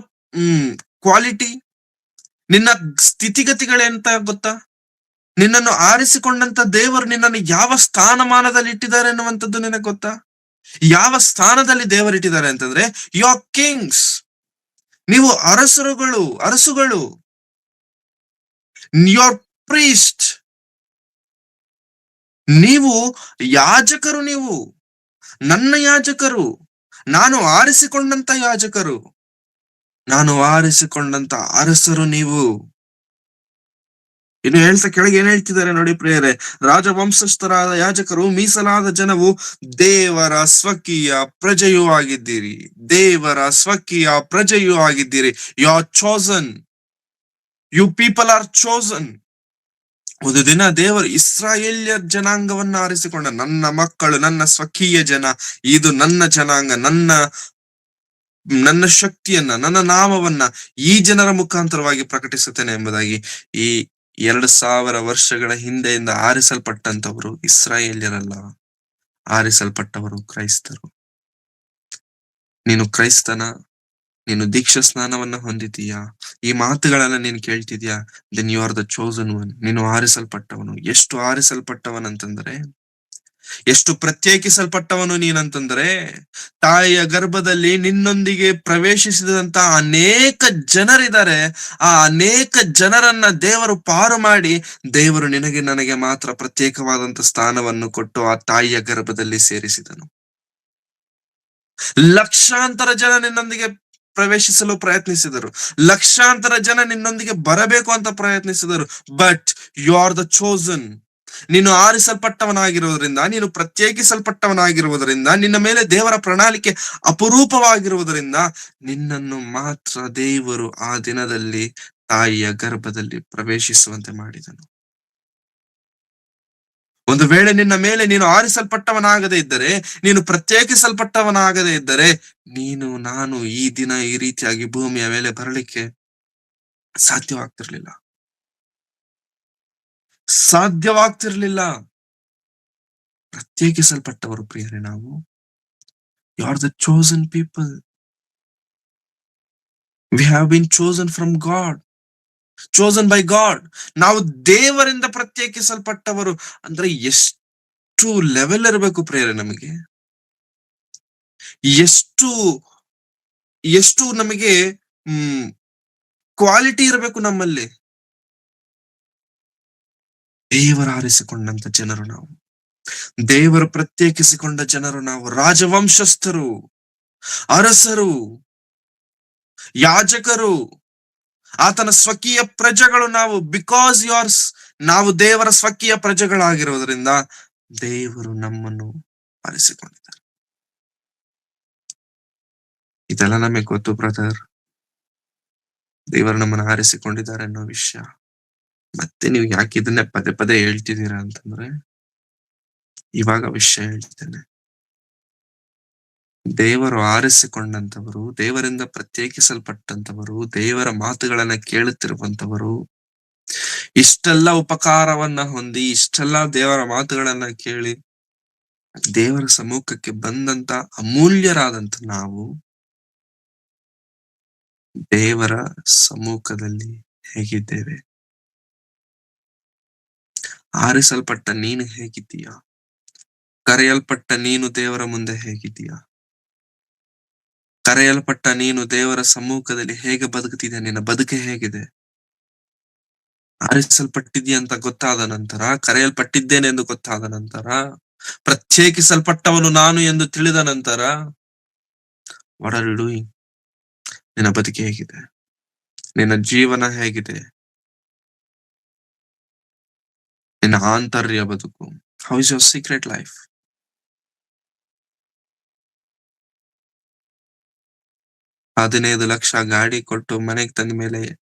quality. ನಿನ್ನ ಸ್ಥಿತಿಗತಿಗಳೇಂತ ಗೊತ್ತಾ? ನಿನ್ನನ್ನು ಆರಿಸಿಕೊಂಡಂತ ದೇವರು ನಿನ್ನನ್ನು ಯಾವ ಸ್ಥಾನಮಾನದಲ್ಲಿ ಇಟ್ಟಿದ್ದಾರೆ ಎನ್ನುವಂಥದ್ದು ನಿನಗೆ ಗೊತ್ತಾ? ಯಾವ ಸ್ಥಾನದಲ್ಲಿ ದೇವರು ಇಟ್ಟಿದ್ದಾರೆ ಅಂತಂದ್ರೆ, ಯು ಆರ್ ಕಿಂಗ್ಸ್. ನೀವು ಅರಸುಗಳು. You are priest. ನೀವು ಯಾಜಕರು. ನೀವು ನನ್ನ ಯಾಜಕರು. ನಾನು ಆರಿಸಿಕೊಂಡಂತ ಯಾಜಕರು, ನಾನು ಆರಿಸಿಕೊಂಡಂತ ಅರಸರು ನೀವು. ಇನ್ನು ಹೇಳ್ತಾ ಕೆಳಗೆ ಏನ್ ಹೇಳ್ತಿದ್ದಾರೆ ನೋಡಿ ಪ್ರಿಯರೇ, ರಾಜವಂಶಸ್ಥರಾದ ಯಾಜಕರು, ಮೀಸಲಾದ ಜನವು, ದೇವರ ಸ್ವಕೀಯ ಪ್ರಜೆಯೂ ಆಗಿದ್ದೀರಿ. ದೇವರ ಸ್ವಕೀಯ ಪ್ರಜೆಯೂ ಆಗಿದ್ದೀರಿ. You are chosen. You people are chosen. ಒಂದು ದಿನ ದೇವರು ಇಸ್ರಾಯೇಲ್ಯ ಜನಾಂಗವನ್ನ ಆರಿಸಿಕೊಂಡ, ನನ್ನ ಮಕ್ಕಳು, ನನ್ನ ಸ್ವಕೀಯ ಜನ, ಇದು ನನ್ನ ಜನಾಂಗ, ನನ್ನ ಶಕ್ತಿಯನ್ನ, ನನ್ನ ನಾಮವನ್ನ ಈ ಜನರ ಮುಖಾಂತರವಾಗಿ ಪ್ರಕಟಿಸುತ್ತೇನೆ ಎಂಬುದಾಗಿ ಈ 2000 ವರ್ಷಗಳ ಹಿಂದೆಯಿಂದ ಆರಿಸಲ್ಪಟ್ಟಂತವರು ಇಸ್ರಾಯೇಲ್ಯರಲ್ಲ, ಆರಿಸಲ್ಪಟ್ಟವರು ಕ್ರೈಸ್ತರು. ನೀನು ಕ್ರೈಸ್ತನ? ನೀನು ದೀಕ್ಷಾ ಸ್ನಾನವನ್ನ ಹೊಂದಿದೀಯಾ? ಈ ಮಾತುಗಳನ್ನ ನೀನು ಕೇಳ್ತಿದ್ಯಾ? Then you are the chosen one. ನೀನು ಆರಿಸಲ್ಪಟ್ಟವನು. ಎಷ್ಟು ಆರಿಸಲ್ಪಟ್ಟವನಂತಂದ್ರೆ, ಎಷ್ಟು ಪ್ರತ್ಯೇಕಿಸಲ್ಪಟ್ಟವನು ನೀನಂತಂದ್ರೆ, ತಾಯಿಯ ಗರ್ಭದಲ್ಲಿ ನಿನ್ನೊಂದಿಗೆ ಪ್ರವೇಶಿಸಿದಂತ ಅನೇಕ ಜನರಿದ್ದಾರೆ. ಆ ಅನೇಕ ಜನರನ್ನ ದೇವರು ಪಾರು ಮಾಡಿ, ದೇವರು ನಿನಗೆ ನನಗೆ ಮಾತ್ರ ಪ್ರತ್ಯೇಕವಾದಂತ ಸ್ಥಾನವನ್ನು ಕೊಟ್ಟು ಆ ತಾಯಿಯ ಗರ್ಭದಲ್ಲಿ ಸೇರಿಸಿದನು. ಲಕ್ಷಾಂತರ ಜನ ನಿನ್ನೊಂದಿಗೆ ಪ್ರವೇಶಿಸಲು ಪ್ರಯತ್ನಿಸಿದರು. ಲಕ್ಷಾಂತರ ಜನ ನಿನ್ನೊಂದಿಗೆ ಬರಬೇಕು ಅಂತ ಪ್ರಯತ್ನಿಸಿದರು. But you are the chosen. ನೀನು ಆರಿಸಲ್ಪಟ್ಟವನಾಗಿರುವುದರಿಂದ, ನೀನು ಪ್ರತ್ಯೇಕಿಸಲ್ಪಟ್ಟವನಾಗಿರುವುದರಿಂದ, ನಿನ್ನ ಮೇಲೆ ದೇವರ ಪ್ರಣಾಳಿಕೆ ಅಪರೂಪವಾಗಿರುವುದರಿಂದ ನಿನ್ನನ್ನು ಮಾತ್ರ ದೇವರು ಆ ದಿನದಲ್ಲಿ ತಾಯಿಯ ಗರ್ಭದಲ್ಲಿ ಪ್ರವೇಶಿಸುವಂತೆ ಮಾಡಿದನು. ಒಂದು ವೇಳೆ ನಿನ್ನ ಮೇಲೆ ನೀನು ಆರಿಸಲ್ಪಟ್ಟವನಾಗದೇ ಇದ್ದರೆ, ನೀನು ಪ್ರತ್ಯೇಕಿಸಲ್ಪಟ್ಟವನಾಗದೇ ಇದ್ದರೆ, ನೀನು ನಾನು ಈ ದಿನ ಈ ರೀತಿಯಾಗಿ ಭೂಮಿಯ ಮೇಲೆ ಬರಲಿಕ್ಕೆ ಸಾಧ್ಯವಾಗ್ತಿರ್ಲಿಲ್ಲ. ಪ್ರತ್ಯೇಕಿಸಲ್ಪಟ್ಟವರು ಪ್ರಿಯರೇ ನಾವು. You are the chosen people. We have been chosen from God, chosen by God. ನಾವು ದೇವರಿಂದ ಪ್ರತ್ಯೇಕಿಸಲ್ಪಟ್ಟವರು ಅಂದ್ರೆ ಎಷ್ಟು ಲೆವೆಲ್ ಇರಬೇಕು ಪ್ರಿಯರೇ ನಮಗೆ? ಎಷ್ಟು ನಮಗೆ ಕ್ವಾಲಿಟಿ ಇರಬೇಕು ನಮ್ಮಲ್ಲಿ? ದೇವರ ಆರಿಸಿಕೊಂಡಂತ ಜನರು ನಾವು, ದೇವರು ಪ್ರತ್ಯೇಕಿಸಿಕೊಂಡ ಜನರು ನಾವು, ರಾಜವಂಶಸ್ಥರು, ಅರಸರು, ಯಾಜಕರು, ಆತನ ಸ್ವಕೀಯ ಪ್ರಜೆಗಳು ನಾವು. ಬಿಕಾಸ್ ನಾವು ದೇವರ ಸ್ವಕೀಯ ಪ್ರಜೆಗಳಾಗಿರುವುದರಿಂದ ದೇವರು ನಮ್ಮನ್ನು ಆರಿಸಿಕೊಂಡಿದ್ದಾರೆ. ಇದೆಲ್ಲ ನಮಗೆ ಗೊತ್ತು ಬ್ರದರ್. ದೇವರು ನಮ್ಮನ್ನು ಆರಿಸಿಕೊಂಡಿದ್ದಾರೆ ಅನ್ನೋ ವಿಷಯ. ಮತ್ತೆ ನೀವು ಯಾಕೆ ಇದನ್ನೇ ಪದೇ ಪದೇ ಹೇಳ್ತಿದ್ದೀರಾ ಅಂತಂದ್ರೆ, ಇವಾಗ ವಿಷಯ ಹೇಳ್ತೇನೆ. ದೇವರು ಆರಿಸಿಕೊಂಡಂತವರು, ದೇವರಿಂದ ಪ್ರತ್ಯೇಕಿಸಲ್ಪಟ್ಟಂತವರು, ದೇವರ ಮಾತುಗಳನ್ನ ಕೇಳುತ್ತಿರುವಂತವರು, ಇಷ್ಟೆಲ್ಲ ಉಪಕಾರವನ್ನ ಹೊಂದಿ, ಇಷ್ಟೆಲ್ಲ ದೇವರ ಮಾತುಗಳನ್ನ ಕೇಳಿ ದೇವರ ಸಮ್ಮುಖಕ್ಕೆ ಬಂದಂತ ಅಮೂಲ್ಯರಾದಂತ ನಾವು ದೇವರ ಸಮ್ಮುಖದಲ್ಲಿ ಹೇಗಿದ್ದೇವೆ? ಆರಿಸಲ್ಪಟ್ಟ ನೀನು ಹೇಗಿದ್ದೀಯಾ? ಕರೆಯಲ್ಪಟ್ಟ ನೀನು ದೇವರ ಮುಂದೆ ಹೇಗಿದ್ದೀಯಾ? ಕರೆಯಲ್ಪಟ್ಟ ನೀನು ದೇವರ ಸಮ್ಮುಖದಲ್ಲಿ ಹೇಗೆ ಬದುಕುತ್ತಿದೆ? ನಿನ್ನ ಬದುಕೆ ಹೇಗಿದೆ? ಆರಿಸಲ್ಪಟ್ಟಿದ್ದೀಯ ಅಂತ ಗೊತ್ತಾದ ನಂತರ, ಕರೆಯಲ್ಪಟ್ಟಿದ್ದೇನೆ ಎಂದು ಗೊತ್ತಾದ ನಂತರ, ಪ್ರತ್ಯೇಕಿಸಲ್ಪಟ್ಟವನು ನಾನು ಎಂದು ತಿಳಿದ ನಂತರ, ವಾಟ್ ಆರ್ ಯು ಡೂಯಿಂಗ್? ನಿನ್ನ ಬದುಕೆ ಹೇಗಿದೆ? ನಿನ್ನ ಜೀವನ ಹೇಗಿದೆ? ನಿನ್ನ ಆಂತರ್ಯ ಬದುಕು. How is your secret life? 15 lakh ಗಾಡಿ ಕೊಟ್ಟು ಮನೆಗೆ ತಂದ ಮೇಲೆ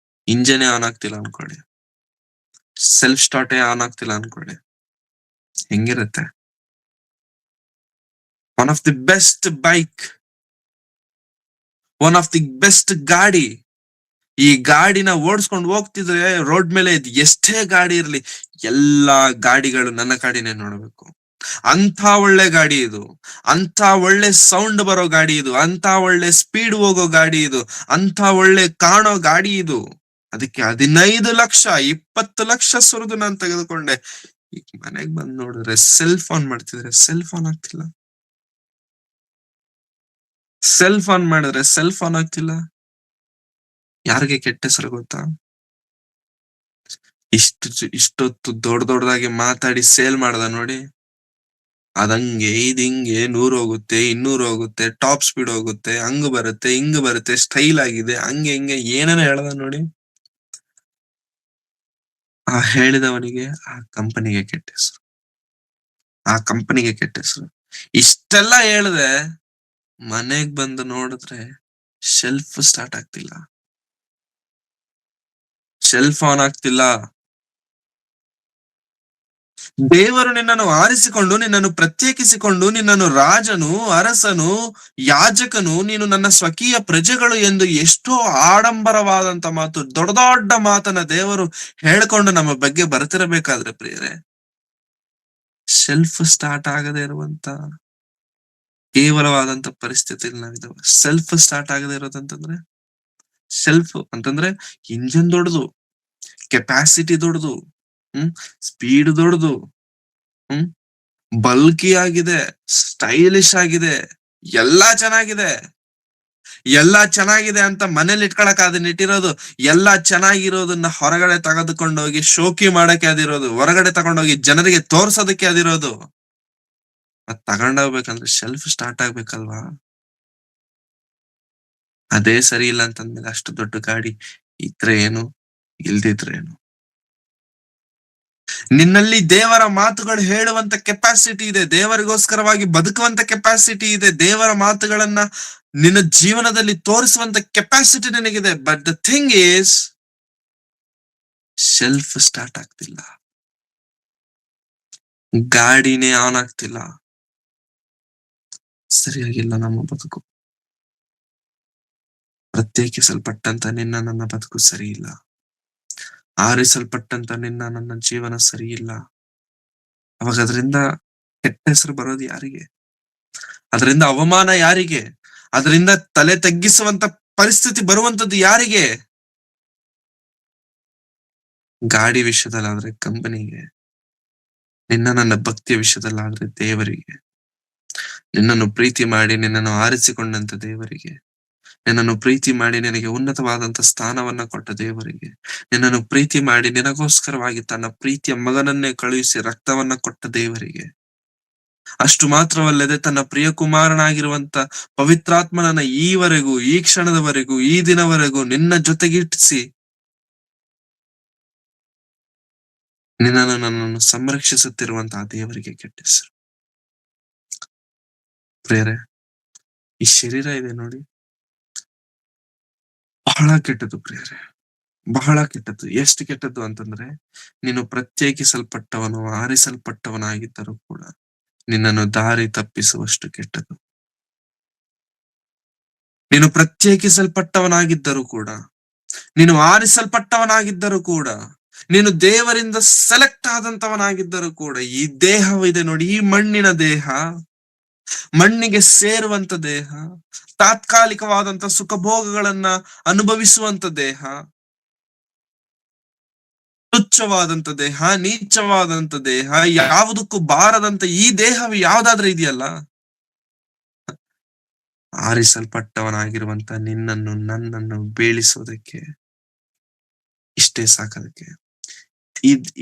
ಇಂಜನೇ ಆನ್ ಆಗ್ತಿಲ್ಲ ಅನ್ಕೊಳ್ಳಿ, ಸೆಲ್ಫ್ ಸ್ಟಾರ್ಟೇ ಆನ್ ಆಗ್ತಿಲ್ಲ ಅನ್ಕೊಳ್ಳಿ, ಹೆಂಗಿರುತ್ತೆ? One of the best bike, one of the best ಗಾಡಿ. ಈ ಗಾಡಿನ ಓಡಿಸ್ಕೊಂಡು ಹೋಗ್ತಿದ್ರೆ ರೋಡ್ ಮೇಲೆ ಎಷ್ಟೇ ಗಾಡಿ ಇರ್ಲಿ, ಎಲ್ಲಾ ಗಾಡಿಗಳು ನನ್ನ ಗಾಡಿನೇ ನೋಡ್ಬೇಕು. ಅಂತ ಒಳ್ಳೆ ಗಾಡಿ ಇದು, ಅಂತ ಒಳ್ಳೆ ಸೌಂಡ್ ಬರೋ ಗಾಡಿ ಇದು, ಅಂತ ಒಳ್ಳೆ ಸ್ಪೀಡ್ ಹೋಗೋ ಗಾಡಿ ಇದು, ಅಂತ ಒಳ್ಳೆ ಕಾಣೋ ಗಾಡಿ ಇದು. ಅದಕ್ಕೆ 15 ಲಕ್ಷ 20 ಲಕ್ಷ ಸುರಿದು ನಾನು ತೆಗೆದುಕೊಂಡೆ. ಈಗ ಮನೆಗ್ ಬಂದ್ ನೋಡಿದ್ರೆ ಸೆಲ್ಫ್ ಆನ್ ಮಾಡ್ತಿದ್ರೆ ಸೆಲ್ಫ್ ಆನ್ ಆಗ್ತಿಲ್ಲ, ಸೆಲ್ಫ್ ಆನ್ ಮಾಡಿದ್ರೆ ಸೆಲ್ಫ್ ಆನ್ ಆಗ್ತಿಲ್ಲ. ಯಾರಿಗೆ ಕೆಟ್ಟ ಹೆಸರು ಗೊತ್ತಾ? ಇಷ್ಟೊತ್ತು ದೊಡ್ಡದಾಗಿ ಮಾತಾಡಿ ಸೇಲ್ ಮಾಡ್ದ ನೋಡಿ, ಅದಂಗೆ ಇದಿಂಗೆ 100 ಹೋಗುತ್ತೆ, 200 ಹೋಗುತ್ತೆ, ಟಾಪ್ ಸ್ಪೀಡ್ ಹೋಗುತ್ತೆ, ಹಂಗ್ ಬರುತ್ತೆ, ಹಿಂಗ್ ಬರುತ್ತೆ, ಸ್ಟೈಲ್ ಆಗಿದೆ, ಹಂಗೆ ಹಿಂಗೆ ಏನೇನೋ ಹೇಳ್ದ ನೋಡಿ. ಆ ಹೇಳಿದವನಿಗೆ ಆ ಕಂಪನಿಗೆ ಕೆಟ್ಟ ಹೆಸರು, ಆ ಕಂಪನಿಗೆ ಕೆಟ್ಟ ಹೆಸರು. ಇಷ್ಟೆಲ್ಲ ಹೇಳ್ದೆ ಮನೆಗ್ ಬಂದು ನೋಡಿದ್ರೆ ಶೆಲ್ಫ್ ಸ್ಟಾರ್ಟ್ ಆಗ್ತಿಲ್ಲ, ಶೆಲ್ಫ್ ಆನ್ ಆಗ್ತಿಲ್ಲ. ದೇವರು ನಿನ್ನನ್ನು ಆರಿಸಿಕೊಂಡು, ನಿನ್ನನ್ನು ಪ್ರತ್ಯೇಕಿಸಿಕೊಂಡು, ನಿನ್ನನ್ನು ರಾಜನು, ಅರಸನು, ಯಾಜಕನು, ನೀನು ನನ್ನ ಸ್ವಕೀಯ ಪ್ರಜೆಗಳು ಎಂದು ಎಷ್ಟೋ ಆಡಂಬರವಾದಂತ ಮಾತು, ದೊಡ್ಡ ದೊಡ್ಡ ಮಾತನ್ನ ದೇವರು ಹೇಳ್ಕೊಂಡು ನಮ್ಮ ಬಗ್ಗೆ ಬರ್ತಿರಬೇಕಾದ್ರೆ ಪ್ರಿಯರೇ, ಶೆಲ್ಫ್ ಸ್ಟಾರ್ಟ್ ಆಗದೆ ಇರುವಂತ ಕೇವಲವಾದಂತ ಪರಿಸ್ಥಿತಿಯಲ್ಲಿ ನಾವಿದ್ದೇವೆ. ಸೆಲ್ಫ್ ಸ್ಟಾರ್ಟ್ ಆಗದೆ ಇರೋದಂತಂದ್ರೆ, ಸೆಲ್ಫ್ ಅಂತಂದ್ರೆ ಇಂಜಿನ್ ದೊಡ್ಡದು, ಕೆಪಾಸಿಟಿ ದೊಡ್ಡದು, ಸ್ಪೀಡ್ ದೊಡ್ಡದು, ಬಲ್ಕಿ ಆಗಿದೆ, ಸ್ಟೈಲಿಶ್ ಆಗಿದೆ, ಎಲ್ಲಾ ಚೆನ್ನಾಗಿದೆ. ಎಲ್ಲಾ ಚೆನ್ನಾಗಿದೆ ಅಂತ ಮನೇಲಿ ಇಟ್ಕೊಳಕ್ ಅದನ್ನ ಇಟ್ಟಿರೋದು. ಎಲ್ಲಾ ಚೆನ್ನಾಗಿರೋದನ್ನ ಹೊರಗಡೆ ತೆಗೆದುಕೊಂಡೋಗಿ ಶೋಕಿ ಮಾಡಕ್ಕೆ ಅದಿರೋದು, ಹೊರಗಡೆ ತಗೊಂಡೋಗಿ ಜನರಿಗೆ ತೋರ್ಸೋದಕ್ಕೆ ಅದಿರೋದು. ಅದ್ ತಗೊಂಡೋಗ್ಬೇಕಂದ್ರೆ ಶೆಲ್ಫ್ ಸ್ಟಾರ್ಟ್ ಆಗ್ಬೇಕಲ್ವಾ? ಅದೇ ಸರಿ ಇಲ್ಲ ಅಂತಂದ್ಮೇಲೆ ಅಷ್ಟು ದೊಡ್ಡ ಗಾಡಿ ಇದ್ರೆ ಏನು, ಇಲ್ದಿದ್ರೆ ಏನು? ನಿನ್ನಲ್ಲಿ ದೇವರ ಮಾತುಗಳು ಹೇಳುವಂತ ಕೆಪಾಸಿಟಿ ಇದೆ, ದೇವರಿಗೋಸ್ಕರವಾಗಿ ಬದುಕುವಂತ ಕೆಪಾಸಿಟಿ ಇದೆ, ದೇವರ ಮಾತುಗಳನ್ನ ನಿನ್ನ ಜೀವನದಲ್ಲಿ ತೋರಿಸುವಂತ ಕೆಪಾಸಿಟಿ ನಿನಗಿದೆ. But the thing is, self start ಆಗ್ತಿಲ್ಲ, ಗಾಡಿನೇ ಆನ್ ಆಗ್ತಿಲ್ಲ. ಸರಿಯಾಗಿಲ್ಲ ನಮ್ಮ ಬದುಕು. ಪ್ರತ್ಯೇಕಿಸಲ್ಪಟ್ಟಂತ ನಿನ್ನ ನನ್ನ ಬದುಕು ಸರಿ ಇಲ್ಲ, ಆರಿಸಲ್ಪಟ್ಟಂತ ನಿನ್ನ ನನ್ನ ಜೀವನ ಸರಿ ಇಲ್ಲ. ಅವಾಗ ಅದರಿಂದ ಕೆಟ್ಟ ಹೆಸರು ಬರೋದು ಯಾರಿಗೆ? ಅದರಿಂದ ಅವಮಾನ ಯಾರಿಗೆ? ಅದರಿಂದ ತಲೆ ತಗ್ಗಿಸುವಂತ ಪರಿಸ್ಥಿತಿ ಬರುವಂತದ್ದು ಯಾರಿಗೆ? ಗಾಡಿ ವಿಷಯದಲ್ಲಾದ್ರೆ ಕಂಪನಿಗೆ, ನಿನ್ನ ನನ್ನ ಭಕ್ತಿಯ ವಿಷಯದಲ್ಲಾದ್ರೆ ದೇವರಿಗೆ, ನಿನ್ನನ್ನು ಪ್ರೀತಿ ಮಾಡಿ ನಿನ್ನನ್ನು ಆರಿಸಿಕೊಂಡಂತ ದೇವರಿಗೆ, ನಿನ್ನನ್ನು ಪ್ರೀತಿ ಮಾಡಿ ನಿನಗೆ ಉನ್ನತವಾದಂತ ಸ್ಥಾನವನ್ನ ಕೊಟ್ಟ ದೇವರಿಗೆ, ನಿನ್ನನ್ನು ಪ್ರೀತಿ ಮಾಡಿ ನಿನಗೋಸ್ಕರವಾಗಿ ತನ್ನ ಪ್ರೀತಿಯ ಮಗನನ್ನೇ ಕಳುಹಿಸಿ ರಕ್ತವನ್ನ ಕೊಟ್ಟ ದೇವರಿಗೆ, ಅಷ್ಟು ಮಾತ್ರವಲ್ಲದೆ ತನ್ನ ಪ್ರಿಯ ಕುಮಾರನಾಗಿರುವಂತ ಪವಿತ್ರಾತ್ಮನನ್ನ ಈವರೆಗೂ, ಈ ಕ್ಷಣದವರೆಗೂ, ಈ ದಿನವರೆಗೂ ನಿನ್ನ ಜೊತೆಗಿಟ್ಟಿಸಿ ನಿನ್ನನ್ನು ನನ್ನನ್ನು ಸಂರಕ್ಷಿಸುತ್ತಿರುವಂತಹ ದೇವರಿಗೆ ಕೆಟ್ಟ ಹೆಸರು. ಪ್ರಿಯರೇ, ಈ ಶರೀರ ಇದೆ ನೋಡಿ, ಬಹಳ ಕೆಟ್ಟದ್ದು ಪ್ರಿಯರೇ, ಬಹಳ ಕೆಟ್ಟದ್ದು. ಎಷ್ಟು ಕೆಟ್ಟದ್ದು ಅಂತಂದ್ರೆ, ನೀನು ಪ್ರತ್ಯೇಕಿಸಲ್ಪಟ್ಟವನು, ಆರಿಸಲ್ಪಟ್ಟವನಾಗಿದ್ದರೂ ಕೂಡ ನಿನ್ನನ್ನು ದಾರಿ ತಪ್ಪಿಸುವಷ್ಟು ಕೆಟ್ಟದ್ದು. ನೀನು ಪ್ರತ್ಯೇಕಿಸಲ್ಪಟ್ಟವನಾಗಿದ್ದರೂ ಕೂಡ, ನೀನು ಆರಿಸಲ್ಪಟ್ಟವನಾಗಿದ್ದರೂ ಕೂಡ, ನೀನು ದೇವರಿಂದ ಸೆಲೆಕ್ಟ್ ಆದಂತವನಾಗಿದ್ದರೂ ಕೂಡ ಈ ದೇಹವಿದೆ ನೋಡಿ, ಈ ಮಣ್ಣಿನ ದೇಹ, ಮಣ್ಣಿಗೆ ಸೇರುವಂತ ದೇಹ, ತಾತ್ಕಾಲಿಕವಾದಂತ ಸುಖಭೋಗಗಳನ್ನ ಅನುಭವಿಸುವಂತ ದೇಹ, ತುಚ್ಛವಾದಂತ ದೇಹ, ನೀಚವಾದಂತ ದೇಹ, ಯಾವುದಕ್ಕೂ ಬಾರದಂತ ಈ ದೇಹವು ಯಾವ್ದಾದ್ರೂ ಇದೆಯಲ್ಲ, ಆರಿಸಲ್ಪಟ್ಟವನಾಗಿರುವಂತ ನಿನ್ನನ್ನು ನನ್ನನ್ನು ಬೀಳಿಸೋದಕ್ಕೆ ಇಷ್ಟೇ ಸಾಕದಕ್ಕೆ.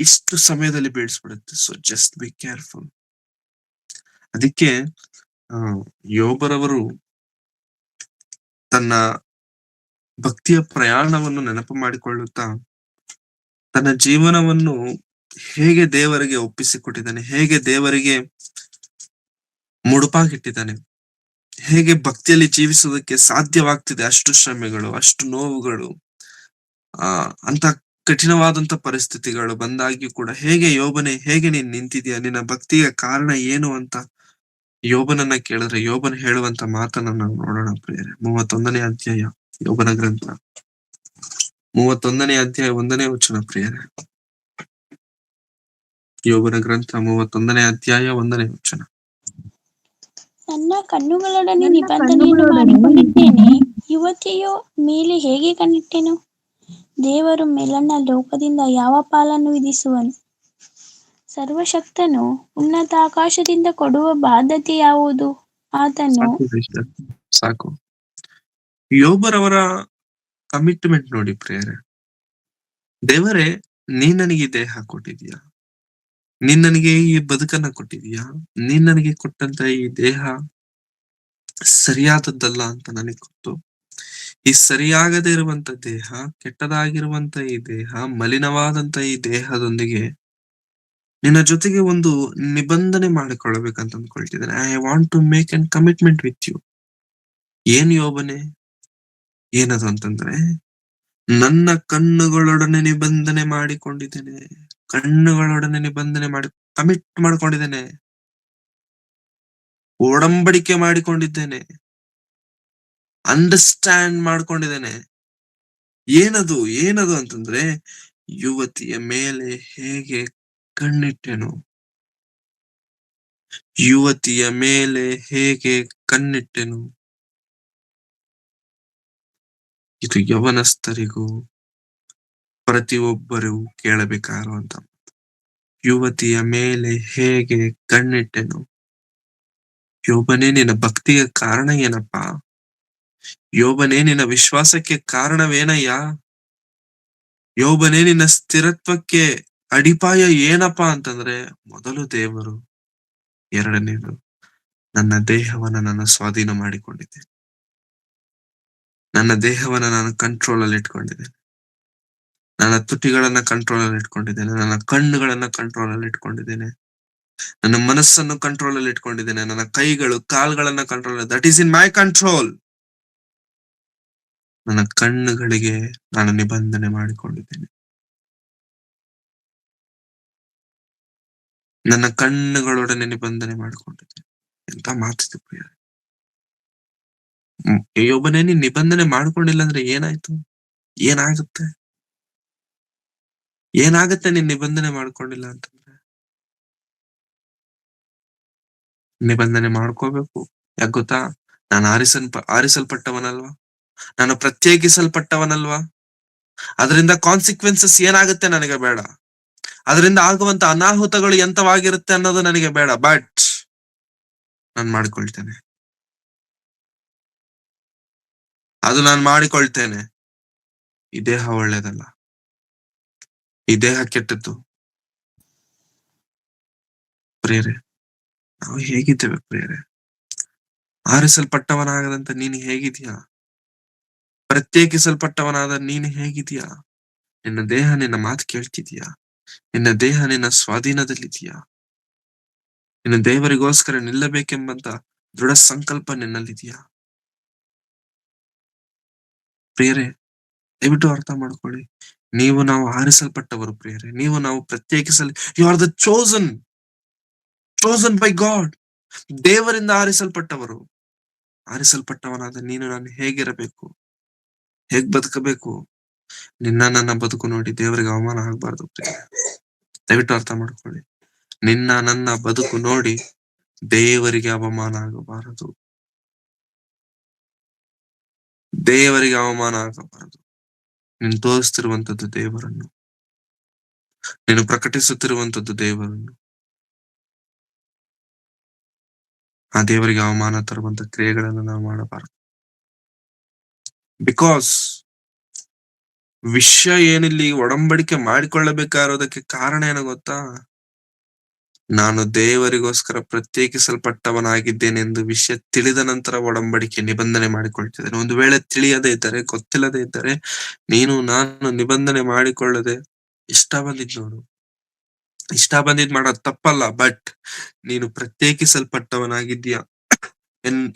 ಇಷ್ಟು ಸಮಯದಲ್ಲಿ ಬೀಳಿಸ್ಬಿಡುತ್ತೆ. So just be careful. ಅದಕ್ಕೆ ಯೋಬರವರು ತನ್ನ ಭಕ್ತಿಯ ಪ್ರಯಾಣವನ್ನು ನೆನಪು ಮಾಡಿಕೊಳ್ಳುತ್ತಾ ತನ್ನ ಜೀವನವನ್ನು ಹೇಗೆ ದೇವರಿಗೆ ಒಪ್ಪಿಸಿಕೊಟ್ಟಿದ್ದಾನೆ, ಹೇಗೆ ದೇವರಿಗೆ ಮುಡುಪಾಗಿಟ್ಟಿದ್ದಾನೆ, ಹೇಗೆ ಭಕ್ತಿಯಲ್ಲಿ ಜೀವಿಸುವುದಕ್ಕೆ ಸಾಧ್ಯವಾಗ್ತಿದೆ, ಅಷ್ಟು ಶ್ರಮೆಗಳು, ಅಷ್ಟು ನೋವುಗಳು, ಅಂತ ಕಠಿಣವಾದಂತ ಪರಿಸ್ಥಿತಿಗಳು ಬಂದಾಗ್ಯೂ ಕೂಡ ಹೇಗೆ ಯೋಬನೇ, ಹೇಗೆ ನೀನ್ ನಿಂತಿದ್ಯಾ, ನಿನ್ನ ಭಕ್ತಿಯ ಕಾರಣ ಏನು ಅಂತ ಯೋಬನನ್ನ ಕೇಳಿದ್ರೆ ಯೋಬನ್ ಹೇಳುವಂತ ಮಾತನ್ನ ನಾವು ನೋಡೋಣ ಪ್ರಿಯರೇ. 31ನೇ ಅಧ್ಯಾಯ ಯೋಬನ ಗ್ರಂಥ, 31ನೇ ಅಧ್ಯಾಯ 1ನೇ ವಚನ ಪ್ರಿಯರೇ. ಯೋಬನ ಗ್ರಂಥ 31ನೇ ಅಧ್ಯಾಯ 1ನೇ ವಚನ. ನನ್ನ ಕಣ್ಣುಗಳೊಡನೆ ನಿಬಂಧನೆಯನ್ನು ಮಾಡಿಕೊಂಡಿದ್ದೇನೆ, ಯುವತಿಯ ಮೇಲೆ ಹೇಗೆ ಕಣ್ಣಿಟ್ಟೆನು. ದೇವರು ಮೇಲನ್ನ ಲೋಕದಿಂದ ಯಾವ ಪಾಲನ್ನು ವಿಧಿಸುವನು. ಸರ್ವಶಕ್ತನು ಉನ್ನತ ಆಕಾಶದಿಂದ ಕೊಡುವ ಬಾಧ್ಯತೆ ಯಾವುದು. ಆತನು ಸಾಕು. ಯೋಬರವರ ಕಮಿಟ್ಮೆಂಟ್ ನೋಡಿ ಪ್ರಿಯರೇ. ದೇವರೇ, ನೀನ್ ನನಗೆ ಈ ದೇಹ ಕೊಟ್ಟಿದ್ಯಾ, ನೀನ್ ನನಗೆ ಈ ಬದುಕನ್ನ ಕೊಟ್ಟಿದ್ಯಾ, ನೀನ್ ನನಗೆ ಕೊಟ್ಟಂತ ಈ ದೇಹ ಸರಿಯಾದದ್ದಲ್ಲ ಅಂತ ನನಗೆ ಗೊತ್ತು. ಈ ಸರಿಯಾಗದೇ ಇರುವಂತ ದೇಹ, ಕೆಟ್ಟದಾಗಿರುವಂತ ಈ ದೇಹ, ಮಲಿನವಾದಂತ ಈ ದೇಹದೊಂದಿಗೆ ನಿನ್ನ ಜೊತೆಗೆ ಒಂದು ನಿಬಂಧನೆ ಮಾಡಿಕೊಳ್ಳಬೇಕಂತ ಅಂದ್ಕೊಳ್ತಿದ್ದೇನೆ. I want to make an commitment with you. ಏನ್ ಯೋಬನೆ, ಏನದು ಅಂತಂದ್ರೆ, ನನ್ನ ಕಣ್ಣುಗಳೊಡನೆ ನಿಬಂಧನೆ ಮಾಡಿಕೊಂಡಿದ್ದೇನೆ, ಕಣ್ಣುಗಳೊಡನೆ ನಿಬಂಧನೆ ಮಾಡಿ ಕಮಿಟ್ ಮಾಡ್ಕೊಂಡಿದ್ದೇನೆ, ಒಡಂಬಡಿಕೆ ಮಾಡಿಕೊಂಡಿದ್ದೇನೆ, ಅಂಡರ್ಸ್ಟ್ಯಾಂಡ್ ಮಾಡ್ಕೊಂಡಿದ್ದೇನೆ. ಏನದು ಏನದು ಅಂತಂದ್ರೆ, ಯುವತಿಯ ಮೇಲೆ ಹೇಗೆ ಕಣ್ಣಿಟ್ಟೆನು, ಯುವತಿಯ ಮೇಲೆ ಹೇಗೆ ಕಣ್ಣಿಟ್ಟೆನು. ಇದು ಯವನಸ್ಥರಿಗೂ ಪ್ರತಿಯೊಬ್ಬರೂ ಕೇಳಬೇಕಾಗಿರುವಂತ, ಯುವತಿಯ ಮೇಲೆ ಹೇಗೆ ಕಣ್ಣಿಟ್ಟೆನು. ಯೋಬನೇ, ನಿನ್ನ ಭಕ್ತಿಯ ಕಾರಣ ಏನಪ್ಪಾ? ಯೋಬನೇ, ನಿನ್ನ ವಿಶ್ವಾಸಕ್ಕೆ ಕಾರಣವೇನಯ್ಯ? ಯೋಬನೇ, ನಿನ್ನ ಸ್ಥಿರತ್ವಕ್ಕೆ ಅಡಿಪಾಯ ಏನಪ್ಪಾ ಅಂತಂದ್ರೆ, ಮೊದಲು ದೇವರು, ಎರಡನೇದು ನನ್ನ ದೇಹವನ್ನ ನಾನು ಸ್ವಾಧೀನ ಮಾಡಿಕೊಂಡಿದ್ದೆ, ನನ್ನ ದೇಹವನ್ನ ನಾನು ಕಂಟ್ರೋಲ್ ಅಲ್ಲಿ ಇಟ್ಕೊಂಡಿದ್ದೇನೆ, ನನ್ನ ತುಟಿಗಳನ್ನ ಕಂಟ್ರೋಲ್ ಅಲ್ಲಿ ಇಟ್ಕೊಂಡಿದ್ದೇನೆ, ನನ್ನ ಕಣ್ಣುಗಳನ್ನ ಕಂಟ್ರೋಲ್ ಅಲ್ಲಿ ಇಟ್ಕೊಂಡಿದ್ದೇನೆ, ನನ್ನ ಮನಸ್ಸನ್ನು ಕಂಟ್ರೋಲ್ ಅಲ್ಲಿ ಇಟ್ಕೊಂಡಿದ್ದೇನೆ, ನನ್ನ ಕೈಗಳು ಕಾಲ್ಗಳನ್ನ control, that is in my control. ನನ್ನ ಕಣ್ಣುಗಳಿಗೆ ನಾನು ನಿಬಂಧನೆ ಮಾಡಿಕೊಂಡಿದ್ದೇನೆ, ನನ್ನ ಕಣ್ಣುಗಳೊಡನೆ ನಿಬಂಧನೆ ಮಾಡಿಕೊಂಡಿದ್ದೇನೆ. ಎಂತ ಮಾತಿದೆ ಪ್ರಿಯ. ಯೋಬನೇ, ನೀನ್ ನಿಬಂಧನೆ ಮಾಡ್ಕೊಂಡಿಲ್ಲ ಅಂದ್ರೆ ಏನಾಯ್ತು, ಏನಾಗುತ್ತೆ, ಏನಾಗುತ್ತೆ ನೀನ್ ನಿಬಂಧನೆ ಮಾಡ್ಕೊಂಡಿಲ್ಲ ಅಂತಂದ್ರೆ? ನಿಬಂಧನೆ ಮಾಡ್ಕೋಬೇಕು. ಯಾಕೆ ಗೊತ್ತಾ? ನಾನು ಆರಿಸಲ್ಪಟ್ಟವನಲ್ವಾ, ನಾನು ಪ್ರತ್ಯೇಕಿಸಲ್ಪಟ್ಟವನಲ್ವಾ. ಅದರಿಂದ ಕಾನ್ಸಿಕ್ವೆನ್ಸಸ್ ಏನಾಗುತ್ತೆ ನನಗೆ ಬೇಡ, ಅದರಿಂದ ಆಗುವಂತ ಅನಾಹುತಗಳು ಎಂತವಾಗಿರುತ್ತೆ ಅನ್ನೋದು ನನಗೆ ಬೇಡ. ಬಟ್ ನಾನು ಮಾಡಿಕೊಳ್ತೇನೆ, ಅದು ನಾನು ಮಾಡಿಕೊಳ್ತೇನೆ. ಈ ದೇಹ ಒಳ್ಳೇದಲ್ಲ, ಈ ದೇಹ ಕೆಟ್ಟದ್ದು. ಪ್ರಿಯರೇ, ನಾವು ಹೇಗಿದ್ದೇವೆ ಪ್ರಿಯರೇ? ಆರಿಸಲ್ಪಟ್ಟವನಾಗದಂತ ನೀನು ಹೇಗಿದ್ಯಾ? ಪ್ರತ್ಯೇಕಿಸಲ್ಪಟ್ಟವನಾದ ನೀನು ಹೇಗಿದ್ಯಾ? ನಿನ್ನ ದೇಹ ನಿನ್ನ ಮಾತು ಕೇಳ್ತಿದ್ಯಾ? ನಿನ್ನ ದೇಹ ನಿನ್ನ ಸ್ವಾಧೀನದಲ್ಲಿದ್ಯಾ? ನಿನ್ನ ದೇವರಿಗೋಸ್ಕರ ನಿಲ್ಲಬೇಕೆಂಬಂತ ದೃಢ ಸಂಕಲ್ಪ ನಿನ್ನಲ್ಲಿದ್ಯಾ? ಪ್ರಿಯರೇ, ದಯವಿಟ್ಟು ಅರ್ಥ ಮಾಡ್ಕೊಳ್ಳಿ. ನಾವು ಆರಿಸಲ್ಪಟ್ಟವರು ಪ್ರಿಯರೇ, ನಾವು you are the chosen by God. ದೇವರಿಂದ ಆರಿಸಲ್ಪಟ್ಟವರು. ಆರಿಸಲ್ಪಟ್ಟವನಾದ ನೀನು ನಾನು ಹೇಗಿರಬೇಕು, ಹೇಗ್ ಬದುಕಬೇಕು, ನನ್ನ ಬದುಕು ನೋಡಿ ದೇವರಿಗೆ ಅವಮಾನ ಆಗ್ಬಾರ್ದು. ದಯವಿಟ್ಟು ಅರ್ಥ ಮಾಡ್ಕೊಳ್ಳಿ. ನನ್ನ ಬದುಕು ನೋಡಿ ದೇವರಿಗೆ ಅವಮಾನ ಆಗಬಾರದು. ದೇವರಿಗೆ ಅವಮಾನ ಆಗಬಾರದು. ನೀನು ತೋರಿಸ್ತಿರುವಂತದ್ದು ದೇವರನ್ನು, ನೀನು ಪ್ರಕಟಿಸುತ್ತಿರುವಂತದ್ದು ದೇವರನ್ನು. ಆ ದೇವರಿಗೆ ಅವಮಾನ ತರುವಂತ ಕ್ರಿಯೆಗಳನ್ನು ನಾವು ಮಾಡಬಾರದು. ಬಿಕಾಸ್ ವಿಷಯ ಏನಿಲ್ಲಿ ಒಡಂಬಡಿಕೆ ಮಾಡಿಕೊಳ್ಳಬೇಕಾಗಿರೋದಕ್ಕೆ ಕಾರಣ ಏನು ಗೊತ್ತಾ? ನಾನು ದೇವರಿಗೋಸ್ಕರ ಪ್ರತ್ಯೇಕಿಸಲ್ಪಟ್ಟವನಾಗಿದ್ದೇನೆಂದು ವಿಷಯ ತಿಳಿದ ನಂತರ ಒಡಂಬಡಿಕೆ ನಿಬಂಧನೆ ಮಾಡಿಕೊಳ್ತಿದ್ದೇನೆ. ಒಂದು ವೇಳೆ ತಿಳಿಯದೇ ಇದ್ದರೆ, ಗೊತ್ತಿಲ್ಲದೆ ಇದ್ದರೆ, ನಾನು ನಿಬಂಧನೆ ಮಾಡಿಕೊಳ್ಳದೆ ಇಷ್ಟ ಬಂದಿದ್ ನೋಡು, ಇಷ್ಟ ಬಂದಿದ್ ಮಾಡೋದು ತಪ್ಪಲ್ಲ. ಬಟ್ ನೀನು ಪ್ರತ್ಯೇಕಿಸಲ್ಪಟ್ಟವನಾಗಿದ್ದೀಯ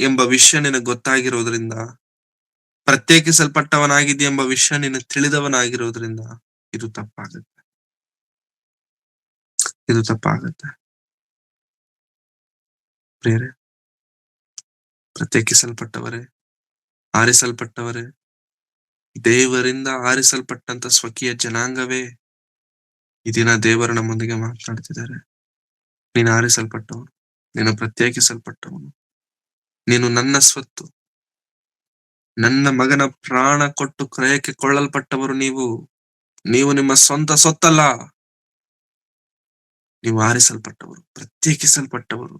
ಎಂಬ ವಿಷಯ ನಿನಗೆ ಗೊತ್ತಾಗಿರೋದ್ರಿಂದ, ಪ್ರತ್ಯೇಕಿಸಲ್ಪಟ್ಟವನಾಗಿದ್ದೀಯ ಎಂಬ ವಿಷಯ ನೀನು ತಿಳಿದವನಾಗಿರೋದ್ರಿಂದ ಇದು ತಪ್ಪಾಗುತ್ತೆ. ಪ್ರಿಯರೇ, ಪ್ರತ್ಯೇಕಿಸಲ್ಪಟ್ಟವರೇ, ಆರಿಸಲ್ಪಟ್ಟವರೇ, ದೇವರಿಂದ ಆರಿಸಲ್ಪಟ್ಟಂತ ಸ್ವಕೀಯ ಜನಾಂಗವೇ, ಈ ದಿನ ದೇವರು ನಮ್ಮೊಂದಿಗೆ ಮಾತನಾಡ್ತಿದ್ದಾರೆ. ನೀನು ಆರಿಸಲ್ಪಟ್ಟವನು, ನೀನು ಪ್ರತ್ಯೇಕಿಸಲ್ಪಟ್ಟವನು, ನೀನು ನನ್ನ ಸ್ವತ್ತು, ನನ್ನ ಮಗನ ಪ್ರಾಣ ಕೊಟ್ಟು ಕ್ರಯಕ್ಕೆ ಕೊಳ್ಳಲ್ಪಟ್ಟವರು. ನೀವು ನಿಮ್ಮ ಸ್ವಂತ ಸೊತ್ತಲ್ಲ, ನೀವು ಆರಿಸಲ್ಪಟ್ಟವರು, ಪ್ರತ್ಯೇಕಿಸಲ್ಪಟ್ಟವರು.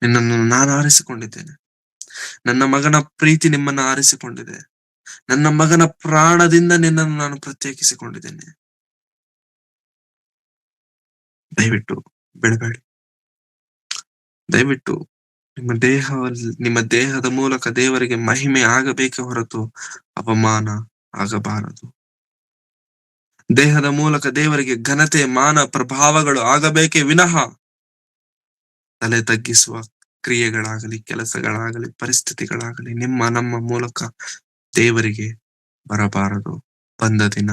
ನಿನ್ನನ್ನು ನಾನು ಆರಿಸಿಕೊಂಡಿದ್ದೇನೆ. ನನ್ನ ಮಗನ ಪ್ರೀತಿ ನಿಮ್ಮನ್ನ ಆರಿಸಿಕೊಂಡಿದೆ. ನನ್ನ ಮಗನ ಪ್ರಾಣದಿಂದ ನಿನ್ನನ್ನು ನಾನು ಪ್ರತ್ಯೇಕಿಸಿಕೊಂಡಿದ್ದೇನೆ. ದಯವಿಟ್ಟು ಬಿಡಬೇಡಿ. ದಯವಿಟ್ಟು ನಿಮ್ಮ ದೇಹದ ಮೂಲಕ ದೇವರಿಗೆ ಮಹಿಮೆ ಆಗಬೇಕೆ ಹೊರತು ಅಪಮಾನ ಆಗಬಾರದು. ದೇಹದ ಮೂಲಕ ದೇವರಿಗೆ ಘನತೆ, ಮಾನ, ಪ್ರಭಾವಗಳು ಆಗಬೇಕೇ ವಿನಃ ತಲೆ ತಗ್ಗಿಸುವ ಕ್ರಿಯೆಗಳಾಗಲಿ, ಕೆಲಸಗಳಾಗಲಿ, ಪರಿಸ್ಥಿತಿಗಳಾಗಲಿ ನಮ್ಮ ಮೂಲಕ ದೇವರಿಗೆ ಬರಬಾರದು. ಬಂದ ದಿನ,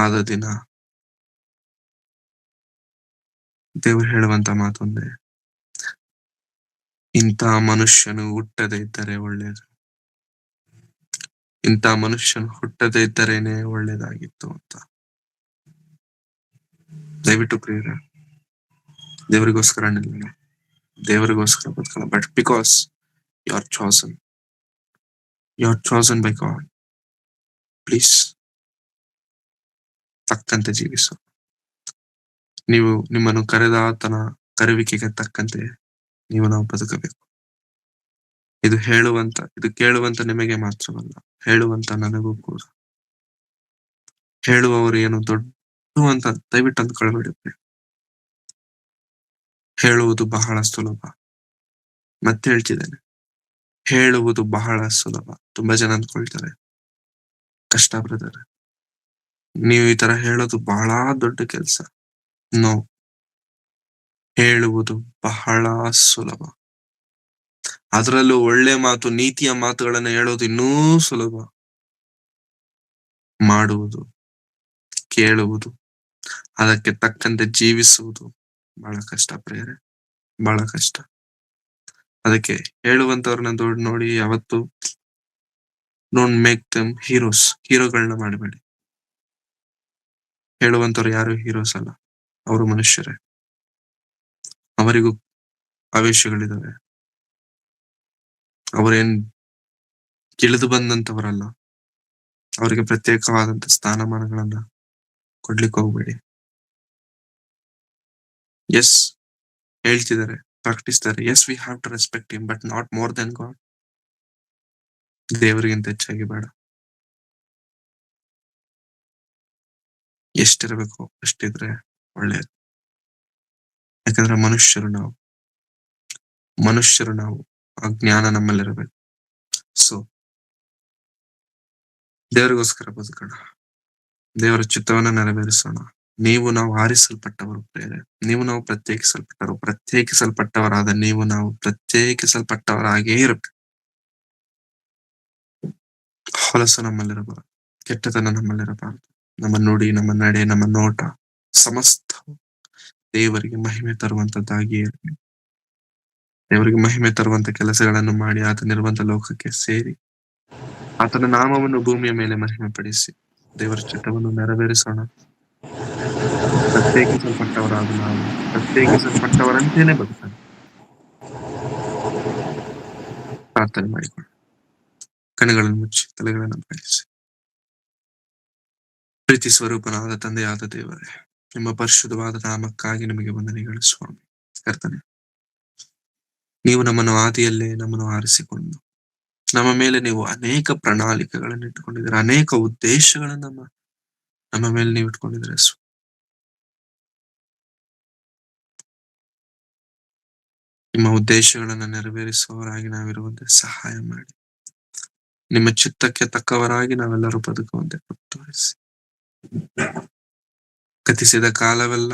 ಆದ ದಿನ ದೇವರು ಹೇಳುವಂತ ಮಾತೊಂದೇ, ಇಂಥ ಮನುಷ್ಯನು ಹುಟ್ಟದೇ ಇದ್ದರೆ ಒಳ್ಳೇದು, ಇಂಥ ಮನುಷ್ಯನು ಹುಟ್ಟದೇ ಇದ್ದರೇನೆ ಒಳ್ಳೇದಾಗಿತ್ತು ಅಂತ. ದಯವಿಟ್ಟು ಪ್ರಿಯರೇ, ದೇವರಿಗೋಸ್ಕರ ನಿಲ್ಲೋಣ, ದೇವರಿಗೋಸ್ಕರ ಬದುಕೋಣ. But because you are chosen by God, please ತಕ್ಕಂತೆ ಜೀವಿಸು. ನೀವು ನಿಮ್ಮನ್ನು ಕರೆದ ಆತನ ಕರೆವಿಕೆಗೆ ತಕ್ಕಂತೆ ನಾವು ಬದುಕಬೇಕು. ಇದು ಕೇಳುವಂತ ನಿಮಗೆ ಮಾತ್ರವಲ್ಲ, ಹೇಳುವಂತ ನನಗೂ ಕೂಡ. ಹೇಳುವವರು ಏನು ದೊಡ್ಡ ಅಂತ ದಯವಿಟ್ಟು ಅಂದ್ಕೊಳ್ಬೇಡಿ. ಹೇಳುವುದು ಬಹಳ ಸುಲಭ. ಮತ್ತೆ ಹೇಳ್ತಿದ್ದೇನೆ, ಹೇಳುವುದು ಬಹಳ ಸುಲಭ. ತುಂಬಾ ಜನ ಅಂದ್ಕೊಳ್ತಾರೆ ಕಷ್ಟ ಬ್ರದರ್, ನೀವು ಈ ತರ ಹೇಳೋದು ಬಹಳ ದೊಡ್ಡ ಕೆಲಸ. ನೋ, ಹೇಳುವುದು ಬಹಳ ಸುಲಭ. ಅದರಲ್ಲೂ ಒಳ್ಳೆ ಮಾತು, ನೀತಿಯ ಮಾತುಗಳನ್ನು ಹೇಳೋದು ಇನ್ನೂ ಸುಲಭ. ಮಾಡುವುದು, ಕೇಳುವುದು, ಅದಕ್ಕೆ ತಕ್ಕಂತೆ ಜೀವಿಸುವುದು ಬಹಳ ಕಷ್ಟ ಪ್ರಿಯರೇ, ಬಹಳ ಕಷ್ಟ. ಅದಕ್ಕೆ ಹೇಳುವಂತವ್ರನ್ನ ನೋಡಿ ಯಾವತ್ತು ಡೋಂಟ್ ಮೇಕ್ ದೆಮ್ ಹೀರೋಗಳನ್ನ ಮಾಡಬೇಡಿ. ಹೇಳುವಂತವ್ರು ಯಾರು ಹೀರೋಸ್ ಅಲ್ಲ, ಅವರು ಮನುಷ್ಯರೇ. ಅವರಿಗೂ ಆವೇಶಗಳಿದಾವೆ. ಅವರೇನ್ ತಿಳಿದು ಬಂದಂತವರಲ್ಲ. ಅವರಿಗೆ ಪ್ರತ್ಯೇಕವಾದಂತ ಸ್ಥಾನಮಾನಗಳನ್ನ ಕೊಡ್ಲಿಕ್ಕೆ ಹೋಗ್ಬೇಡಿ. ಎಸ್, ಹೇಳ್ತಿದ್ದಾರೆ, ಪ್ರಕಟಿಸ್ತಾರೆ, yes we have to respect him, but not more than God. ದೇವರಿಗಿಂತ ಹೆಚ್ಚಾಗಿ ಬೇಡ. ಎಷ್ಟಿರಬೇಕು ಅಷ್ಟಿದ್ರೆ ಒಳ್ಳೆಯದು. ಯಾಕಂದ್ರೆ ಮನುಷ್ಯರು ನಾವು ಆ ಜ್ಞಾನ ನಮ್ಮಲ್ಲಿರಬೇಕು. ಸೊ ದೇವರಿಗೋಸ್ಕರ ಬದುಕೋಣ, ದೇವರ ಚಿತ್ತವನ್ನ ನೆರವೇರಿಸೋಣ. ನಾವು ಆರಿಸಲ್ಪಟ್ಟವರು ಪ್ರೇರೆ, ನಾವು ಪ್ರತ್ಯೇಕಿಸಲ್ಪಟ್ಟವರಾದ ನಾವು ಪ್ರತ್ಯೇಕಿಸಲ್ಪಟ್ಟವರಾಗೇ ಇರಬೇಕು. ಹೊಲಸು ನಮ್ಮಲ್ಲಿರಬಾರದು, ಕೆಟ್ಟತನ ನಮ್ಮಲ್ಲಿರಬಾರದು. ನಮ್ಮ ನುಡಿ, ನಮ್ಮ ನಡೆ, ನಮ್ಮ ನೋಟ ಸಮಸ್ತ ದೇವರಿಗೆ ಮಹಿಮೆ ತರುವಂತದ್ದಾಗಿಯೇ ಇರಲಿ. ದೇವರಿಗೆ ಮಹಿಮೆ ತರುವಂತ ಕೆಲಸಗಳನ್ನು ಮಾಡಿ ಆತನಿರುವಂತ ಲೋಕಕ್ಕೆ ಸೇರಿ ಆತನ ನಾಮವನ್ನು ಭೂಮಿಯ ಮೇಲೆ ಮಹಿಮೆ ಪಡಿಸಿ ದೇವರ ಚಿತ್ತವನ್ನು ನೆರವೇರಿಸೋಣ. ಪ್ರತ್ಯೇಕಿಸಲ್ಪಟ್ಟವರಾದ ನಾವು ಪ್ರತ್ಯೇಕಿಸಲ್ಪಟ್ಟವರಂತೇನೆ ಬದುಕೋಣ. ಪ್ರಾರ್ಥನೆ ಮಾಡಿಕೊಳ್ಳೋಣ. ಕಣ್ಣುಗಳನ್ನು ಮುಚ್ಚಿ ತಲೆಗಳನ್ನು ಬಯಸಿ. ಪ್ರೀತಿ ಸ್ವರೂಪನಾದ ತಂದೆಯಾದ ದೇವರೇ, ನಿಮ್ಮ ಪರಿಶುದ್ಧವಾದ ನಾಮಕ್ಕಾಗಿ ನಿಮಗೆ ವಂದನೆಗಳು ಸ್ವಾಮಿ. ಕರ್ತನೆ, ನೀವು ನಮ್ಮನ್ನು ಆದಿಯಲ್ಲೇ ನಮ್ಮನ್ನು ಆರಿಸಿಕೊಂಡು ನಮ್ಮ ಮೇಲೆ ನೀವು ಅನೇಕ ಪ್ರಣಾಳಿಕೆಗಳನ್ನು ಇಟ್ಟುಕೊಂಡಿದ್ದೀರ, ಅನೇಕ ಉದ್ದೇಶಗಳನ್ನು ನಮ್ಮ ಮೇಲೆ ನೀವು ಇಟ್ಕೊಂಡಿದ್ದೀರ. ನಿಮ್ಮ ಉದ್ದೇಶಗಳನ್ನು ನೆರವೇರಿಸುವವರಾಗಿ ನಾವಿರುವಂತೆ ಸಹಾಯ ಮಾಡಿ. ನಿಮ್ಮ ಚಿತ್ತಕ್ಕೆ ತಕ್ಕವರಾಗಿ ನಾವೆಲ್ಲರೂ ಬದುಕುವಂತೆ ತೋರಿಸಿ. ಗತಿಸಿದ ಕಾಲವೆಲ್ಲ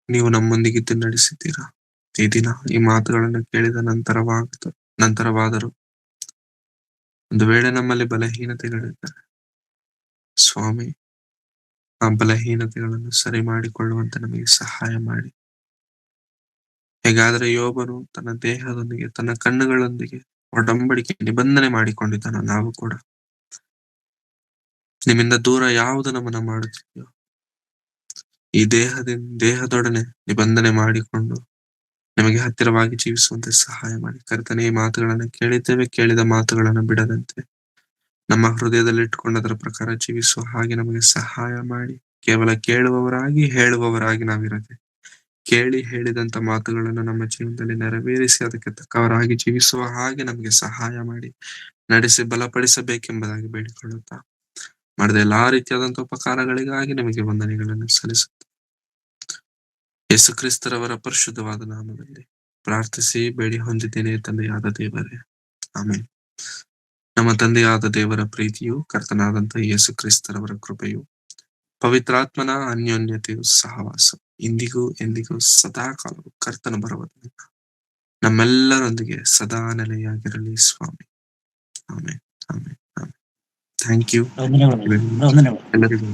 ನೀವು ನಮ್ಮೊಂದಿಗಿದ್ದು ನಡೆಸಿದ್ದೀರಾ. ಈ ದಿನ ಈ ಮಾತುಗಳನ್ನು ಕೇಳಿದ ನಂತರವಾದರೂ ಒಂದು ವೇಳೆ ನಮ್ಮಲ್ಲಿ ಬಲಹೀನತೆಗಳಿದ್ದರೆ ಸ್ವಾಮಿ, ಆ ಬಲಹೀನತೆಗಳನ್ನು ಸರಿ ಮಾಡಿಕೊಳ್ಳುವಂತೆ ನಮಗೆ ಸಹಾಯ ಮಾಡಿ. ಹೇಗಾದರೆ ಯೋಬನು ತನ್ನ ದೇಹದೊಂದಿಗೆ ತನ್ನ ಕಣ್ಣುಗಳೊಂದಿಗೆ ಒಡಂಬಡಿಕೆ ನಿಬಂಧನೆ ಮಾಡಿಕೊಂಡಿದ್ದಾನೋ, ನಾವು ಕೂಡ ನಿಮ್ಮಿಂದ ದೂರ ಯಾವುದು ನಮ್ಮನ್ನ ಮಾಡುತ್ತಿದೆಯೋ ಈ ದೇಹದೊಡನೆ ನಿಬಂಧನೆ ಮಾಡಿಕೊಂಡು ನಿಮಗೆ ಹತ್ತಿರವಾಗಿ ಜೀವಿಸುವಂತೆ ಸಹಾಯ ಮಾಡಿ. ಕರ್ತನೆ, ಈ ಮಾತುಗಳನ್ನು ಕೇಳಿದ್ದೇವೆ, ಕೇಳಿದ ಮಾತುಗಳನ್ನು ಬಿಡದಂತೆ ನಮ್ಮ ಹೃದಯದಲ್ಲಿ ಇಟ್ಟುಕೊಂಡದರ ಪ್ರಕಾರ ಜೀವಿಸುವ ಹಾಗೆ ನಮಗೆ ಸಹಾಯ ಮಾಡಿ. ಕೇವಲ ಕೇಳುವವರಾಗಿ ಹೇಳುವವರಾಗಿ ನಾವಿರದೆ, ಕೇಳಿ ಹೇಳಿದಂತ ಮಾತುಗಳನ್ನು ನಮ್ಮ ಜೀವನದಲ್ಲಿ ನೆರವೇರಿಸಿ ಅದಕ್ಕೆ ತಕ್ಕವರಾಗಿ ಜೀವಿಸುವ ಹಾಗೆ ನಮಗೆ ಸಹಾಯ ಮಾಡಿ ನಡೆಸಿ ಬಲಪಡಿಸಬೇಕೆಂಬುದಾಗಿ ಬೇಡಿಕೊಳ್ಳುತ್ತಾ, ಮಾಡಿದ ಎಲ್ಲಾ ರೀತಿಯಾದಂತಹ ಉಪಕಾರಗಳಿಗಾಗಿ ನಿಮಗೆ ವಂದನೆಗಳನ್ನು ಸಲ್ಲಿಸುತ್ತೆ ಯೇಸು ಕ್ರಿಸ್ತರವರ ಪರಿಶುದ್ಧವಾದ ನಾಮದಲ್ಲಿ ಪ್ರಾರ್ಥಿಸಿ ಬೇಡಿ ಹೊಂದಿದ್ದೇನೆ ತಂದೆಯಾದ ದೇವರೇ, ಆಮೇಲೆ. ನಮ್ಮ ತಂದೆಯಾದ ದೇವರ ಪ್ರೀತಿಯು, ಕರ್ತನಾದಂತಹ ಯೇಸು ಕ್ರಿಸ್ತರವರ ಕೃಪೆಯು, ಪವಿತ್ರಾತ್ಮನ ಅನ್ಯೋನ್ಯತೆಯು ಸಹವಾಸ ಇಂದಿಗೂ ಎಂದಿಗೂ ಸದಾ ಕಾಲವು ಕರ್ತನ ಬರುವುದರಿಂದ ನಮ್ಮೆಲ್ಲರೊಂದಿಗೆ ಸದಾ ನೆಲೆಯಾಗಿರಲಿ ಸ್ವಾಮಿ. ಆಮೇಲೆ ಆಮೇಲೆ ಆಮೇಲೆ. ಥ್ಯಾಂಕ್ ಯು ಎಲ್ಲರಿಗೂ.